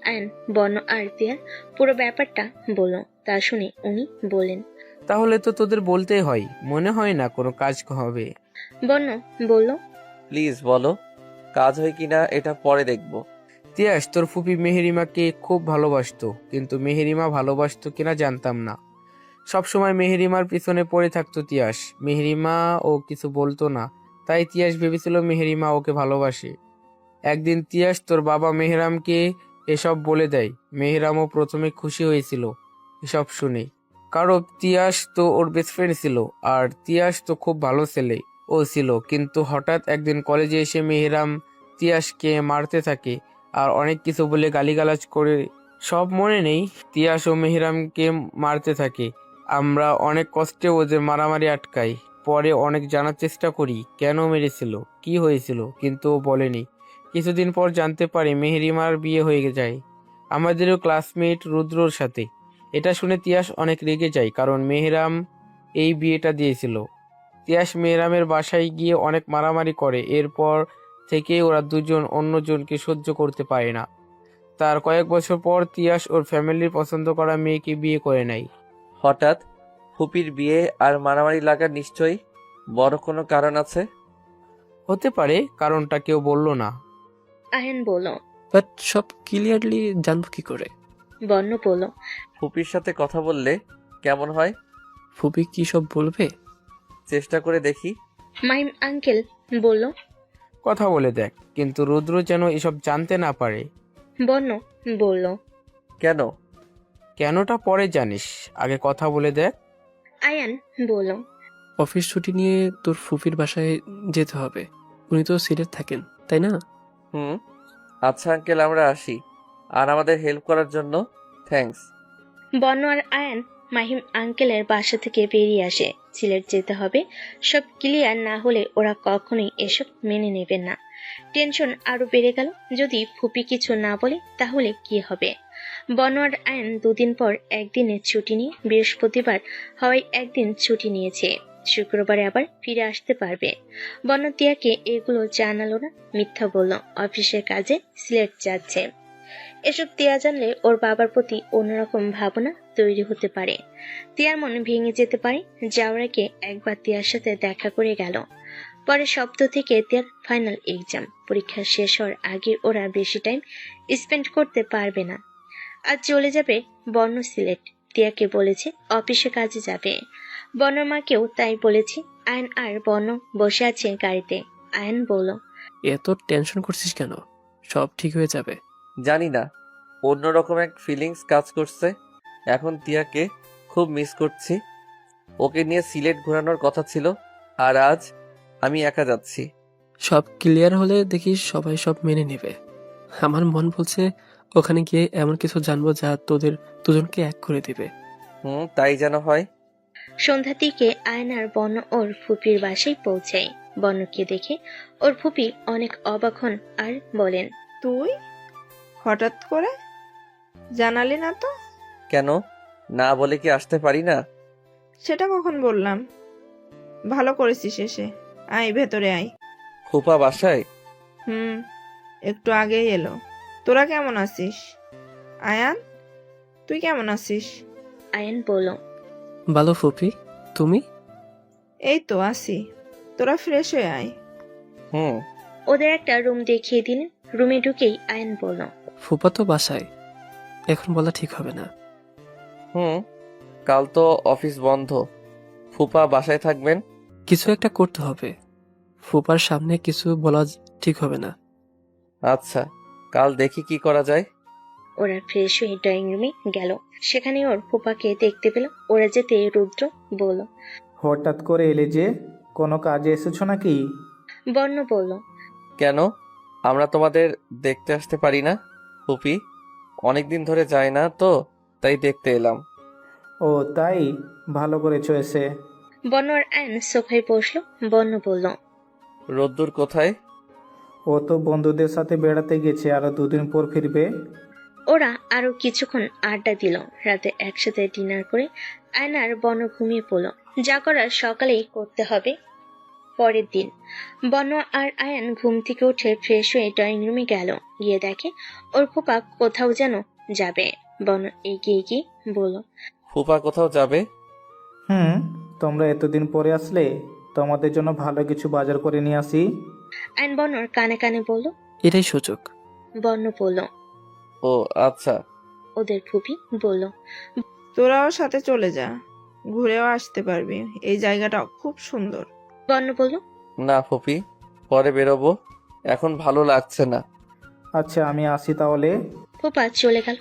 C: আয়ন বর্ণ আর তিয়ার পুরো ব্যাপারটা বলল। তা শুনে উনি বললেন,
J: তাহলে তো তোদের বলতেই হয়, মনে হয় না কোনো কাজ হবে।
C: বর্ণ বলল,
E: প্লিজ বলো, কাজ হয় কিনা এটা পরে দেখব।
J: তিয়াস, তোর ফুপি মেহেরিমাকে খুব ভালোবাসতো, কিন্তু মেহেরিমা ভালোবাসতো কিনা জানতাম না। সবসময় মেহেরিমার পিছনে পড়ে থাকতো তিয়াস। মেহেরিমা ও কিছু বলতো না, তাই তিয়াস ভেবেছিল মেহেরিমা ওকে ভালোবাসে। একদিন তিয়াস তোর বাবা মেহরামকে এসব বলে দেয়। মেহরামও প্রথমে খুশি হয়েছিল এসব শুনে, কারণ তিয়াস তো ওর বেস্ট ফ্রেন্ড ছিল, আর তিয়াস তো খুব ভালো ছেলে ও ছিল। কিন্তু হঠাৎ একদিন কলেজে এসে মেহরাম তিয়াসকে মারতে থাকে আর অনেক কিছু বলে গালিগালাজ করে। সব মনে নেই, তিয়াস ও মেহরামকে মারতে থাকে। আমরা অনেক কষ্টে ওদের মারামারি আটকাই। পরে অনেক জানার চেষ্টা করি কেন মেরেছিল, কি হয়েছিল, কিন্তু ও বলেনি। কিছুদিন পর জানতে পারি মেহেরিমার বিয়ে হয়ে যায় আমাদেরও ক্লাসমেট রুদ্রর সাথে। এটা শুনে তিয়াস অনেক রেগে যায়, কারণ মেহরাম এই বিয়েটা দিয়েছিল। তিয়াস মেহরামের বাসায় গিয়ে অনেক মারামারি করে। এরপর থেকে ওরা দুজন অন্যজনকে সহ্য করতে পারে না। তার কয়েক বছর পর তিয়াস ওর ফ্যামিলির পছন্দ করা মেয়েকে বিয়ে করে নেয়।
E: হঠাৎ ফুপির বিয়ে আর মারামারি লাগার নিশ্চয়ই বড় কোনো কারণ আছে।
J: হতে পারে, কারণটা কেউ বলল না।
C: আয়ন বলল,
D: বাট সব ক্লিয়ারলি জানবো কি করে?
C: বর্ণ বলল,
E: ফুপির সাথে কথা বললে কেমন হয়?
D: ফুপি কি সব বলবে?
E: চেষ্টা করে দেখি।
C: মাহিম আঙ্কেল বলল,
J: কথা বলে দেখ, কিন্তু রুদ্র যেন এসব জানতে না পারে।
C: বর্ণ বলল,
E: কেন?
J: কেনটা পরে জানিস, আগে কথা বলে দেখ।
C: আয়ান বলল,
D: অফিস ছুটি নিয়ে তোর ফুপির বাসায় যেতে হবে। উনি তো সিলেট থাকেন, তাই না?
E: হুম। আচ্ছা আঙ্কেল, আমরা আসি। আর আমাদের হেল্প করার জন্য থ্যাঙ্কস।
C: বর্ণ আর আয়ান মাহিম আঙ্কেলের বাসা থেকে বেরিয়ে আসে। সিলেট যেতে হবে, সব ক্লিয়ার না হলে ওরা কখনোই এসব মেনে নেবে না। টেনশন আরো বেড়ে গেল। যদি ফুপি কিছু না বলে তাহলে কি হবে? বর্ণ আর আয়ান দুদিন পর একদিনের ছুটি নিয়ে বৃহস্পতিবার হওয়ায় একদিন ছুটি নিয়েছে। শুক্রবারে আবার ফিরে আসতে পারবে। বর্ণ তিয়াকে এগুলো জানালো না, মিথ্যা বলল অফিসের কাজে সিলেট যাচ্ছে। এসব তিয়া জানলে ওর বাবার প্রতি অন্যরকম ভাবনা তৈরি হতে পারে। তিয়ার মন ভেঙে যেতে পারে। যাওয়ার আগে একবার তিয়ার সাথে দেখা করে গেল। পরে সপ্তাহ থেকে তিয়ার ফাইনাল এক্সাম। পরীক্ষা শেষ হওয়ার আগে ওরা বেশি টাইম স্পেন্ড করতে পারবে না। আজ চলে যাবে বর্ণ সিলেট। তিয়াকে বলেছে অফিসে কাজে যাবে। বর্ণর মাকেও তাই বলেছে। আয়ন আর বর্ণ বসে আছে গাড়িতে। আয়ন বলল,
D: এত টেনশন করছিস কেন? সব ঠিক হয়ে যাবে।
E: জানি না, অন্যরকম এক ফিলিংস কাজ করছে। এখন তিয়াকে খুব মিস করছি। ওকে নিয়ে সিলেট ঘোরানোর কথা ছিল, আর আজ আমি একা যাচ্ছি।
D: সব ক্লিয়ার হলে দেখিস সবাই সব মেনে নেবে। আমার মন বলছে ওখানে গিয়ে এমন কিছু জানবো যা তোদের দুজনকে এক করে দিবে।
E: তাই যেন হয়।
C: সন্ধ্যার দিকে আয়নার বন্য ওর ফুপির বাসায় পৌঁছায়। বন্যকে দেখে ওর ফুপি অনেক অবাক হন আর বলেন,
M: তুই হঠাৎ করে জানালি না তো?
E: কেন, না বলে কি আসতে পারি না?
M: সেটা কখন বললাম? ভালো করেছিস এসে। আয় ভেতরে আয়।
E: ফুপা বাসায়?
M: একটু আগেই এলো। তোরা কেমন আছিস? আয়ান, তুই কেমন আছিস?
C: আয়ান বলল,
D: ভালো ফুপি, তুমি?
M: এই তো আছি। তোরা ফ্রেশ হয়ে আয়।
C: ওদের একটা রুম দেখিয়ে দিলেন। রুমে ঢুকেই আয়ান বলল,
D: ফুপা তো বাসায়, এখন বলা ঠিক হবে না।
E: কাল তো অফিস বন্ধ, ফুপা বাসায় থাকবেন।
D: কিছু একটা করতে হবে, ফুপার সামনে কিছু বলা ঠিক হবে না।
E: আচ্ছা, কাল দেখি কি করা যায়।
C: ওরা ফ্রেশ হয়ে ড্রয়িং রুমে গেল। সেখানে ওর ফুপাকে দেখতে পেল। ওরা যেতে রুদ্র বলল,
N: হঠাৎ করে এলে যে, কোনো কাজে এসেছো নাকি?
C: বন্য বলল,
E: কেন, আমরা তোমাদের দেখতে আসতে পারি না? ফুপি অনেকদিন ধরে যায় না তো, তাই দেখতে এলাম।
N: ও তাই, ভালো করেছো এসে।
C: বন্য আর আয়ন সোফায় বসলো। বন্য বলল,
E: রোদ্দুর কোথায়?
N: ও তো বন্ধুদের সাথে বেড়াতে গেছে, আরো 2 দিন পর ফিরবে।
C: ওরা আরো কিছুক্ষণ আড্ডা দিল। রাতে একসাথে ডিনার করে আয়নার বন্য ঘুমিয়ে পড়ল। যা করার সকালেই করতে হবে। পরের দিন বন্য আর আয়ান ঘুম থেকে উঠে ফ্রেশ হয়ে ড্রয়িং রুমে গেল। গিয়ে দেখে ওর ফুপা কোথাও যেন যাবে। বন্য এগিয়ে গিয়ে বলল,
E: ফুপা কোথাও যাবে?
N: তোমরা এতদিন পরে আসলে, তোমাদের জন্য ভালো কিছু বাজার করে নিয়ে আসি।
C: আয়ন বন্যর কানে কানে বলল,
D: এটাই সুযোগ।
C: বন্য বলল,
E: ও আচ্ছা।
C: ওদের ফুপি বলল,
M: তোরাও সাথে চলে যা, ঘুরেও আসতে পারবি। এই জায়গাটা খুব সুন্দর।
C: বন্য বলল,
E: না ফুপি, পরে বেরোবো, এখন ভালো লাগছে না।
N: আচ্ছা, আমি আসি তাহলে।
C: ফুপা চলে গেল।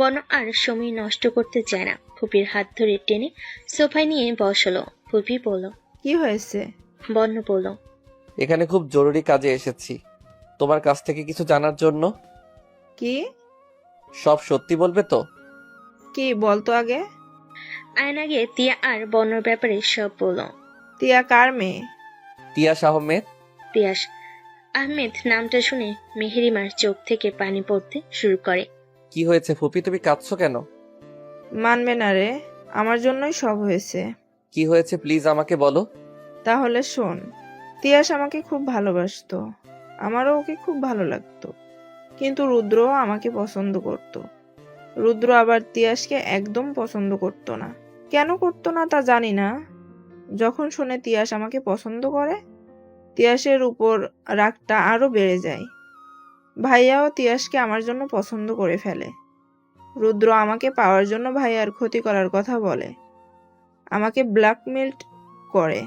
C: বন্য আর সময় নষ্ট করতে চায় না। ফুপির হাত ধরে টেনে সোফায় নিয়ে বসলো। ফুপি বলল,
M: কি হয়েছে?
C: বন্য বলল,
E: এখানে খুব জরুরি কাজে এসেছি, তোমার কাছ থেকে কিছু জানার জন্য।
M: কি?
E: সব সত্যি বলবে তো?
M: কি বলতো আগে?
C: আয়ন আগে তিয়া আর বন্যর ব্যাপারে সব বলল।
M: তিয়া কার মেয়ে?
E: তিয়াস আহমেদ।
C: তিয়াস আহমেদ নামটা শুনে মেহেরিমার চোখ থেকে পানি পড়তে শুরু করে।
E: কি হয়েছে ফুপি, তুমি কাঁদছো কেন?
M: মানবে না রে, আমার জন্যই সব হয়েছে।
E: কি হয়েছে প্লিজ আমাকে বলো।
M: তাহলে শোন, তিয়াস আমাকে খুব ভালোবাসতো, আমারও ওকে খুব ভালো লাগতো। কিন্তু রুদ্রও আমাকে পছন্দ করত। রুদ্র আবার তিয়াসকে একদম পছন্দ করতো না। কেন করতো না তা জানি না। যখন শুনে তিয়াস আমাকে পছন্দ করে, তিয়াসের উপর রাগটা আরো বেড়ে যায়। ভাইয়াও তিয়াসকে আমার জন্য পছন্দ করে ফেলে। রুদ্র আমাকে পাওয়ার জন্য ভাইয়ার ক্ষতি করার কথা বলে, আমাকে ব্ল্যাকমেল করে।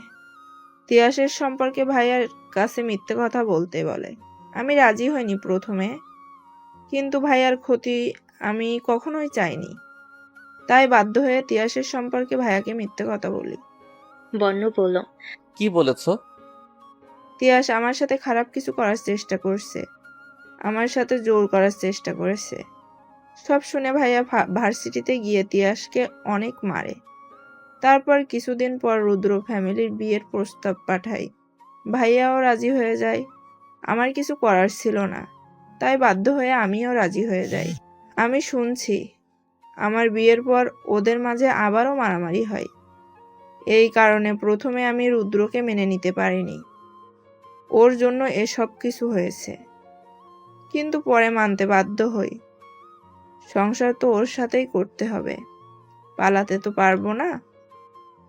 M: তিয়াসের সম্পর্কে ভাইয়ার কাছে মিথ্যে কথা বলতে বলে। আমি রাজি হইনি প্রথমে, কিন্তু ভাইয়ার ক্ষতি আমি কখনোই চাইনি। তাই বাধ্য হয়ে তিয়াসের সম্পর্কে ভাইয়াকে মিথ্যে কথা বলি।
C: বন্য বলল,
E: কি বলেছো?
M: তিয়াস আমার সাথে খারাপ কিছু করার চেষ্টা করছে, আমার সাথে জোর করার চেষ্টা করেছে। সব শুনে ভাইয়া ভার্সিটিতে গিয়ে তিয়াসকে অনেক মারে। তারপর কিছুদিন পর রুদ্র ফ্যামিলির বিয়ের প্রস্তাব পাঠায়। ভাইয়াও রাজি হয়ে যায়। আমার কিছু করার ছিল না, তাই বাধ্য হয়ে আমিও রাজি হয়ে যাই। আমি শুনছি আমার বিয়ের পর ওদের মাঝে আবারও মারামারি হয়। এই কারণে প্রথমে আমি রুদ্রকে মেনে নিতে পারিনি। ওর জন্য এসব কিছু হয়েছে, কিন্তু পরে মানতে বাধ্য হই। সংসার তো ওর সাথেই করতে হবে, পালাতে তো পারবো না।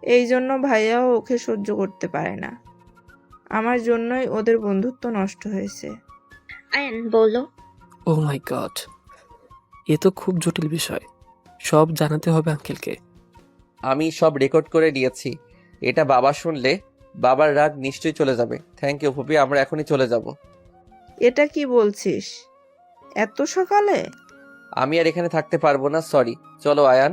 M: এই জন্য ভাইয়াও ওকে সহ্য করতে পারে না। আমার জন্যই ওদের বন্ধুত্ব নষ্ট হয়েছে।
C: আয়ান বলল,
D: ও মাই গড, এ তো খুব জটিল বিষয়, সব জানাতে হবে আঙ্কেলকে।
E: আমি সব রেকর্ড করে নিয়েছি, এটা বাবা শুনলে বাবার রাগ নিশ্চয়ই চলে যাবে। থ্যাংক ইউ ফুপি, আমরা এখনই চলে যাব।
M: এটা কি বলছিস এত সকালে?
E: আমি আর এখানে থাকতে পারবো না, সরি। চলো আয়ান।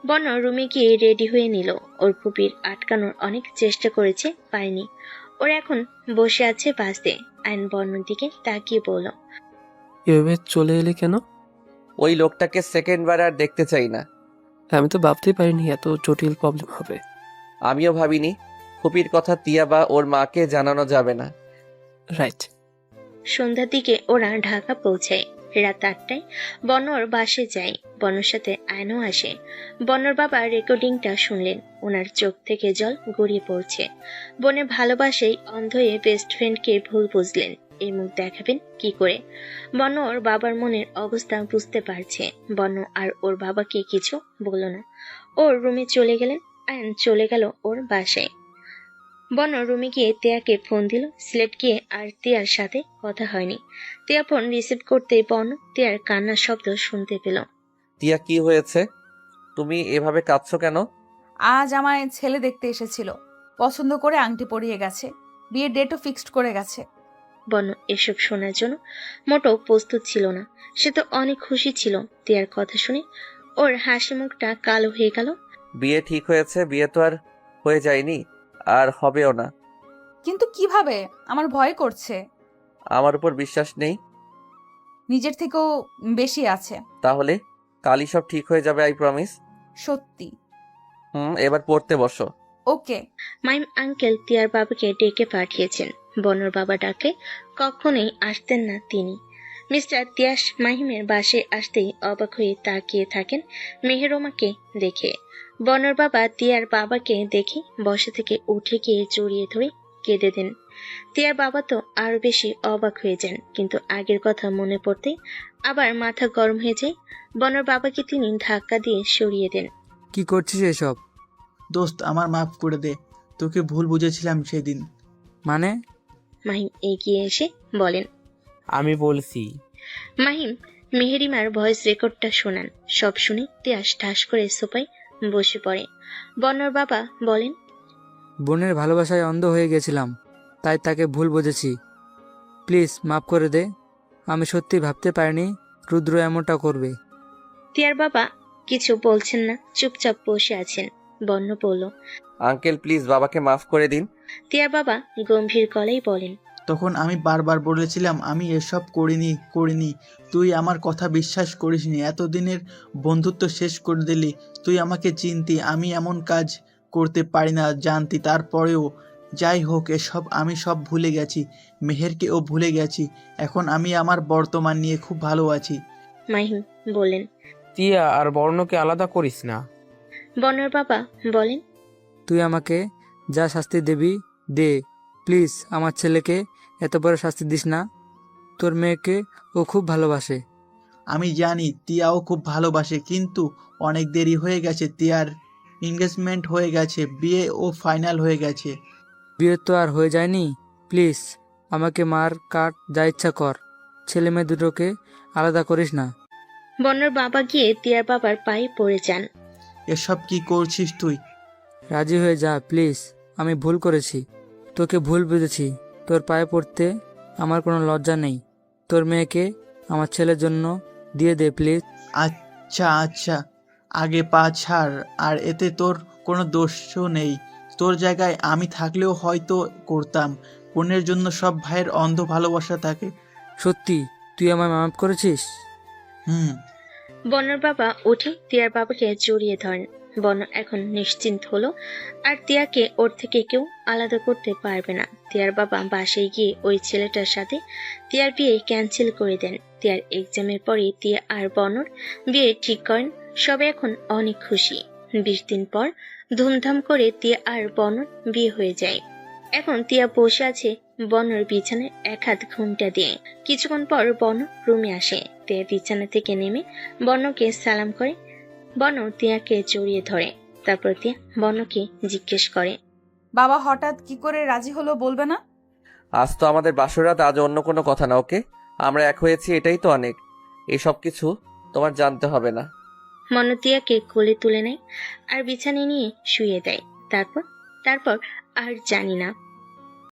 C: বন্য রুমে গিয়ে রেডি হয়ে নিল। ওর ফুপির আটকানোর অনেক চেষ্টা করেছে, পায়নি। ওরা এখন বসে আছে বাসে। আয়ন বন্যর দিকে তাকিয়ে বলল,
D: এভাবে চলে এলে কেন?
E: ওই লোকটাকে সেকেন্ড বার আর দেখতে চাই না।
D: আমি তো ভাবতেই পারিনি এত জটিল প্রবলেম হবে।
E: আমিও ভাবিনি। ফুপির কথা তিয়া বা ওর মাকে জানানো যাবে না।
D: রাইট।
C: সন্ধ্যার দিকে ওরা ঢাকা পৌঁছায়। রাত 8টায় বন্যর বাসে যায়। বন্যর সাথে আয়নও আসে। বন্যর বাবা রেকর্ডিংটা শুনলেন। ওনার চোখ থেকে জল গড়িয়ে পড়ছে। বোনের ভালোবাসায় অন্ধ হয়ে বেস্ট ফ্রেন্ডকে ভুল বুঝলেন। এই মুখ দেখাবেন কি করে? বন্য ওর বাবার মনের অবস্থা বুঝতে পারছে। বন্য আর ওর বাবাকে কিছু বলল না। ওর রুমে চলে গেলেন। আয়ন চলে গেল ওর বাসায়। বন্য রুমে গিয়ে তিয়াকে ফোন দিল। সিলেট গিয়ে আর তিয়ার সাথে কথা হয়নি। তিয়া ফোন রিসিভ করতেই বন্য তিয়ার কান্নার শব্দ শুনতে পেল।
E: তিয়া, কি হয়েছে? তুমি এভাবে কাঁদছো কেন?
B: আজ আমায় ছেলে দেখতে এসেছিল, পছন্দ করে আংটি পরিয়ে গেছে, বিয়ের ডেটও ফিক্সড করে গেছে।
C: বন্য এসব শোনার জন্য মোটেও প্রস্তুত ছিল না। সে তো অনেক খুশি ছিল। তিয়ার কথা শুনে ওর হাসি মুখটা কালো হয়ে গেল।
E: বিয়ে ঠিক হয়েছে? বিয়ে তো আর হয়ে যায়নি, আর হবেও না।
B: কিন্তু কিভাবে? আমার ভয় করছে।
E: আমার উপর বিশ্বাস নেই?
B: নিজের থেকেও বেশি আছে।
E: তাহলে কালই সব ঠিক হয়ে যাবে, আই প্রমিস।
B: সত্যি।
E: এবার পড়তে বসো।
B: ওকে।
C: মাইম আঙ্কেল তিয়ার বাবাকে ডেকে পাঠিয়েছেন। বন্যর বাবা ডাকে কখনোই আসতেন না তিনি। মিস্টার তিয়াস মাহিমের বাসে আসতেই অবাক হয়ে তাকিয়ে থাকেন মেহেরোমাকে দেখে। বন্যর বাবা তিয়ার বাবাকে দেখে বসা থেকে উঠে গিয়ে জড়িয়ে ধরে কেঁদে দেন। তিয়ার বাবা তো আরো বেশি অবাক হয়ে যান, কিন্তু আগের কথা মনে পড়তে আবার মাথা গরম হয়ে যায়। বন্যর বাবাকে তিনি ধাক্কা দিয়ে সরিয়ে দেন।
J: কি করছিস এসব?
I: দোস্ত, আমার মাফ করে দে, তোকে ভুল বুঝেছিলাম সেদিন।
J: মানে?
C: মাহিম এগিয়ে এসে বলেন।
L: আমি বলছি।
C: মাহিম মেহেরিমার ভয়েস রেকর্ডটা শোনান। সব শুনে তিয়াস ঠাস করে সোফায় বসে পড়ে। বন্যর বাবা বলেন,
J: বোনের ভালোবাসায় অন্ধ হয়ে গেছিলাম, তাই তাকে ভুল বুঝেছি। প্লিজ মাফ করে দে। আমি সত্যি ভাবতে পারিনি রুদ্র এমনটা করবে।
C: তিয়ার বাবা কিছু বলছেন না, চুপচাপ বসে আছেন। বন্য বলল,
E: আঙ্কেল প্লিজ বাবাকে মাফ করে দিন।
C: তিয়ার বাবা গম্ভীর গলায় বলেন,
I: তখন আমি বারবার বলেছিলাম আমি এসব করিনি। তুই আমার কথা বিশ্বাস করিসনি। এতদিনের বন্ধুত্ব শেষ করে দিলি। তুই আমাকে চিনতি, আমি এমন কাজ করতে পারি না জানতি। তারপরেও যাই হোক, এসব আমি সব ভুলে গেছি। মেহেরকেও ভুলে গেছি। এখন আমি আমার বর্তমান নিয়ে খুব ভালো আছি।
C: মাহিম বললেন।
L: তিয়া আর বর্ণকে আলাদা করিস না।
C: বন্যর বাবা বলেন,
J: তুই আমাকে যা শাস্তি দিবি দে, প্লিজ আমার ছেলেকে এত বড় শাস্তি দিস না। তোর মেয়েকে ও খুব ভালোবাসে।
I: আমি জানি তিয়াও খুব ভালোবাসে, কিন্তু অনেক দেরি হয়ে গেছে। তিয়ার এঙ্গেজমেন্ট হয়ে গেছে, বিয়ে ও ফাইনাল হয়ে গেছে।
J: বিয়ে তো আর হয়ে যায়নি। প্লিজ আমাকে মার কাট যা ইচ্ছা কর, ছেলে মেয়ে দুটোকে আলাদা করিস না।
C: বন্যর বাবা গিয়ে তিয়ার বাবার পায়ে পড়ে যান।
I: এসব কি করছিস তুই?
J: রাজি হয়ে যা প্লিজ, আমি ভুল করেছি, তোকে ভুল বুঝেছি। তোর পায়ে পড়তে আমার কোনো লজ্জা নেই। তোর মেয়েকে আমার ছেলের জন্য দিয়ে দে প্লিজ।
I: আচ্ছা, আগে পা ছাড়। আর এতে তোর কোনো দোষও নেই। তোর জায়গায় আমি থাকলেও হয়তো করতাম। বোনের জন্য সব ভাইয়ের অন্ধ ভালোবাসা থাকে।
J: সত্যি তুই আমায় মাফ করেছিস?
I: হুম।
C: বন্যর বাবা উঠে তিয়ার বাবাকে জড়িয়ে ধরেন। বন্য এখন নিশ্চিন্ত হলো, আর তিয়াকে ওর থেকে কেউ আলাদা করতে পারবে না। তিয়ার বাবা বাসায় গিয়ে ওই ছেলেটার সাথে তিয়ার বিয়ে ক্যান্সেল করে দেন। তিয়ার এক্সামের পরে তিয়া আর বন্যর বিয়ে ঠিক করেন। সবে এখন অনেক খুশি। 20 দিন পর ধুমধাম করে তিয়া আর বন্যর বিয়ে হয়ে যায়। এখন তিয়া বসে আছে বন্যর বিছানায় এক হাত ঘুমটা দিয়ে। কিছুক্ষণ পর বন্য রুমে আসে। তিয়া বিছানা থেকে নেমে বন্যকে সালাম করে। বন্য তিয়াকে জড়িয়ে ধরে। তারপর তিয়া বন্যকে জিজ্ঞেস করে,
B: বাবা হঠাৎ কি করে রাজি হলো বলবে না?
E: আজ তো আমাদের বাসরাত, আজ অন্য কোনো কথা না। ওকে, আমরা এক হয়েছি, এটাই তো অনেক। এসব কিছু তোমার জানতে হবে না।
C: বন্য তিয়াকে কোলে তুলে নেয় আর বিছানায় নিয়ে শুয়ে দেয়। তারপর আর জানি না।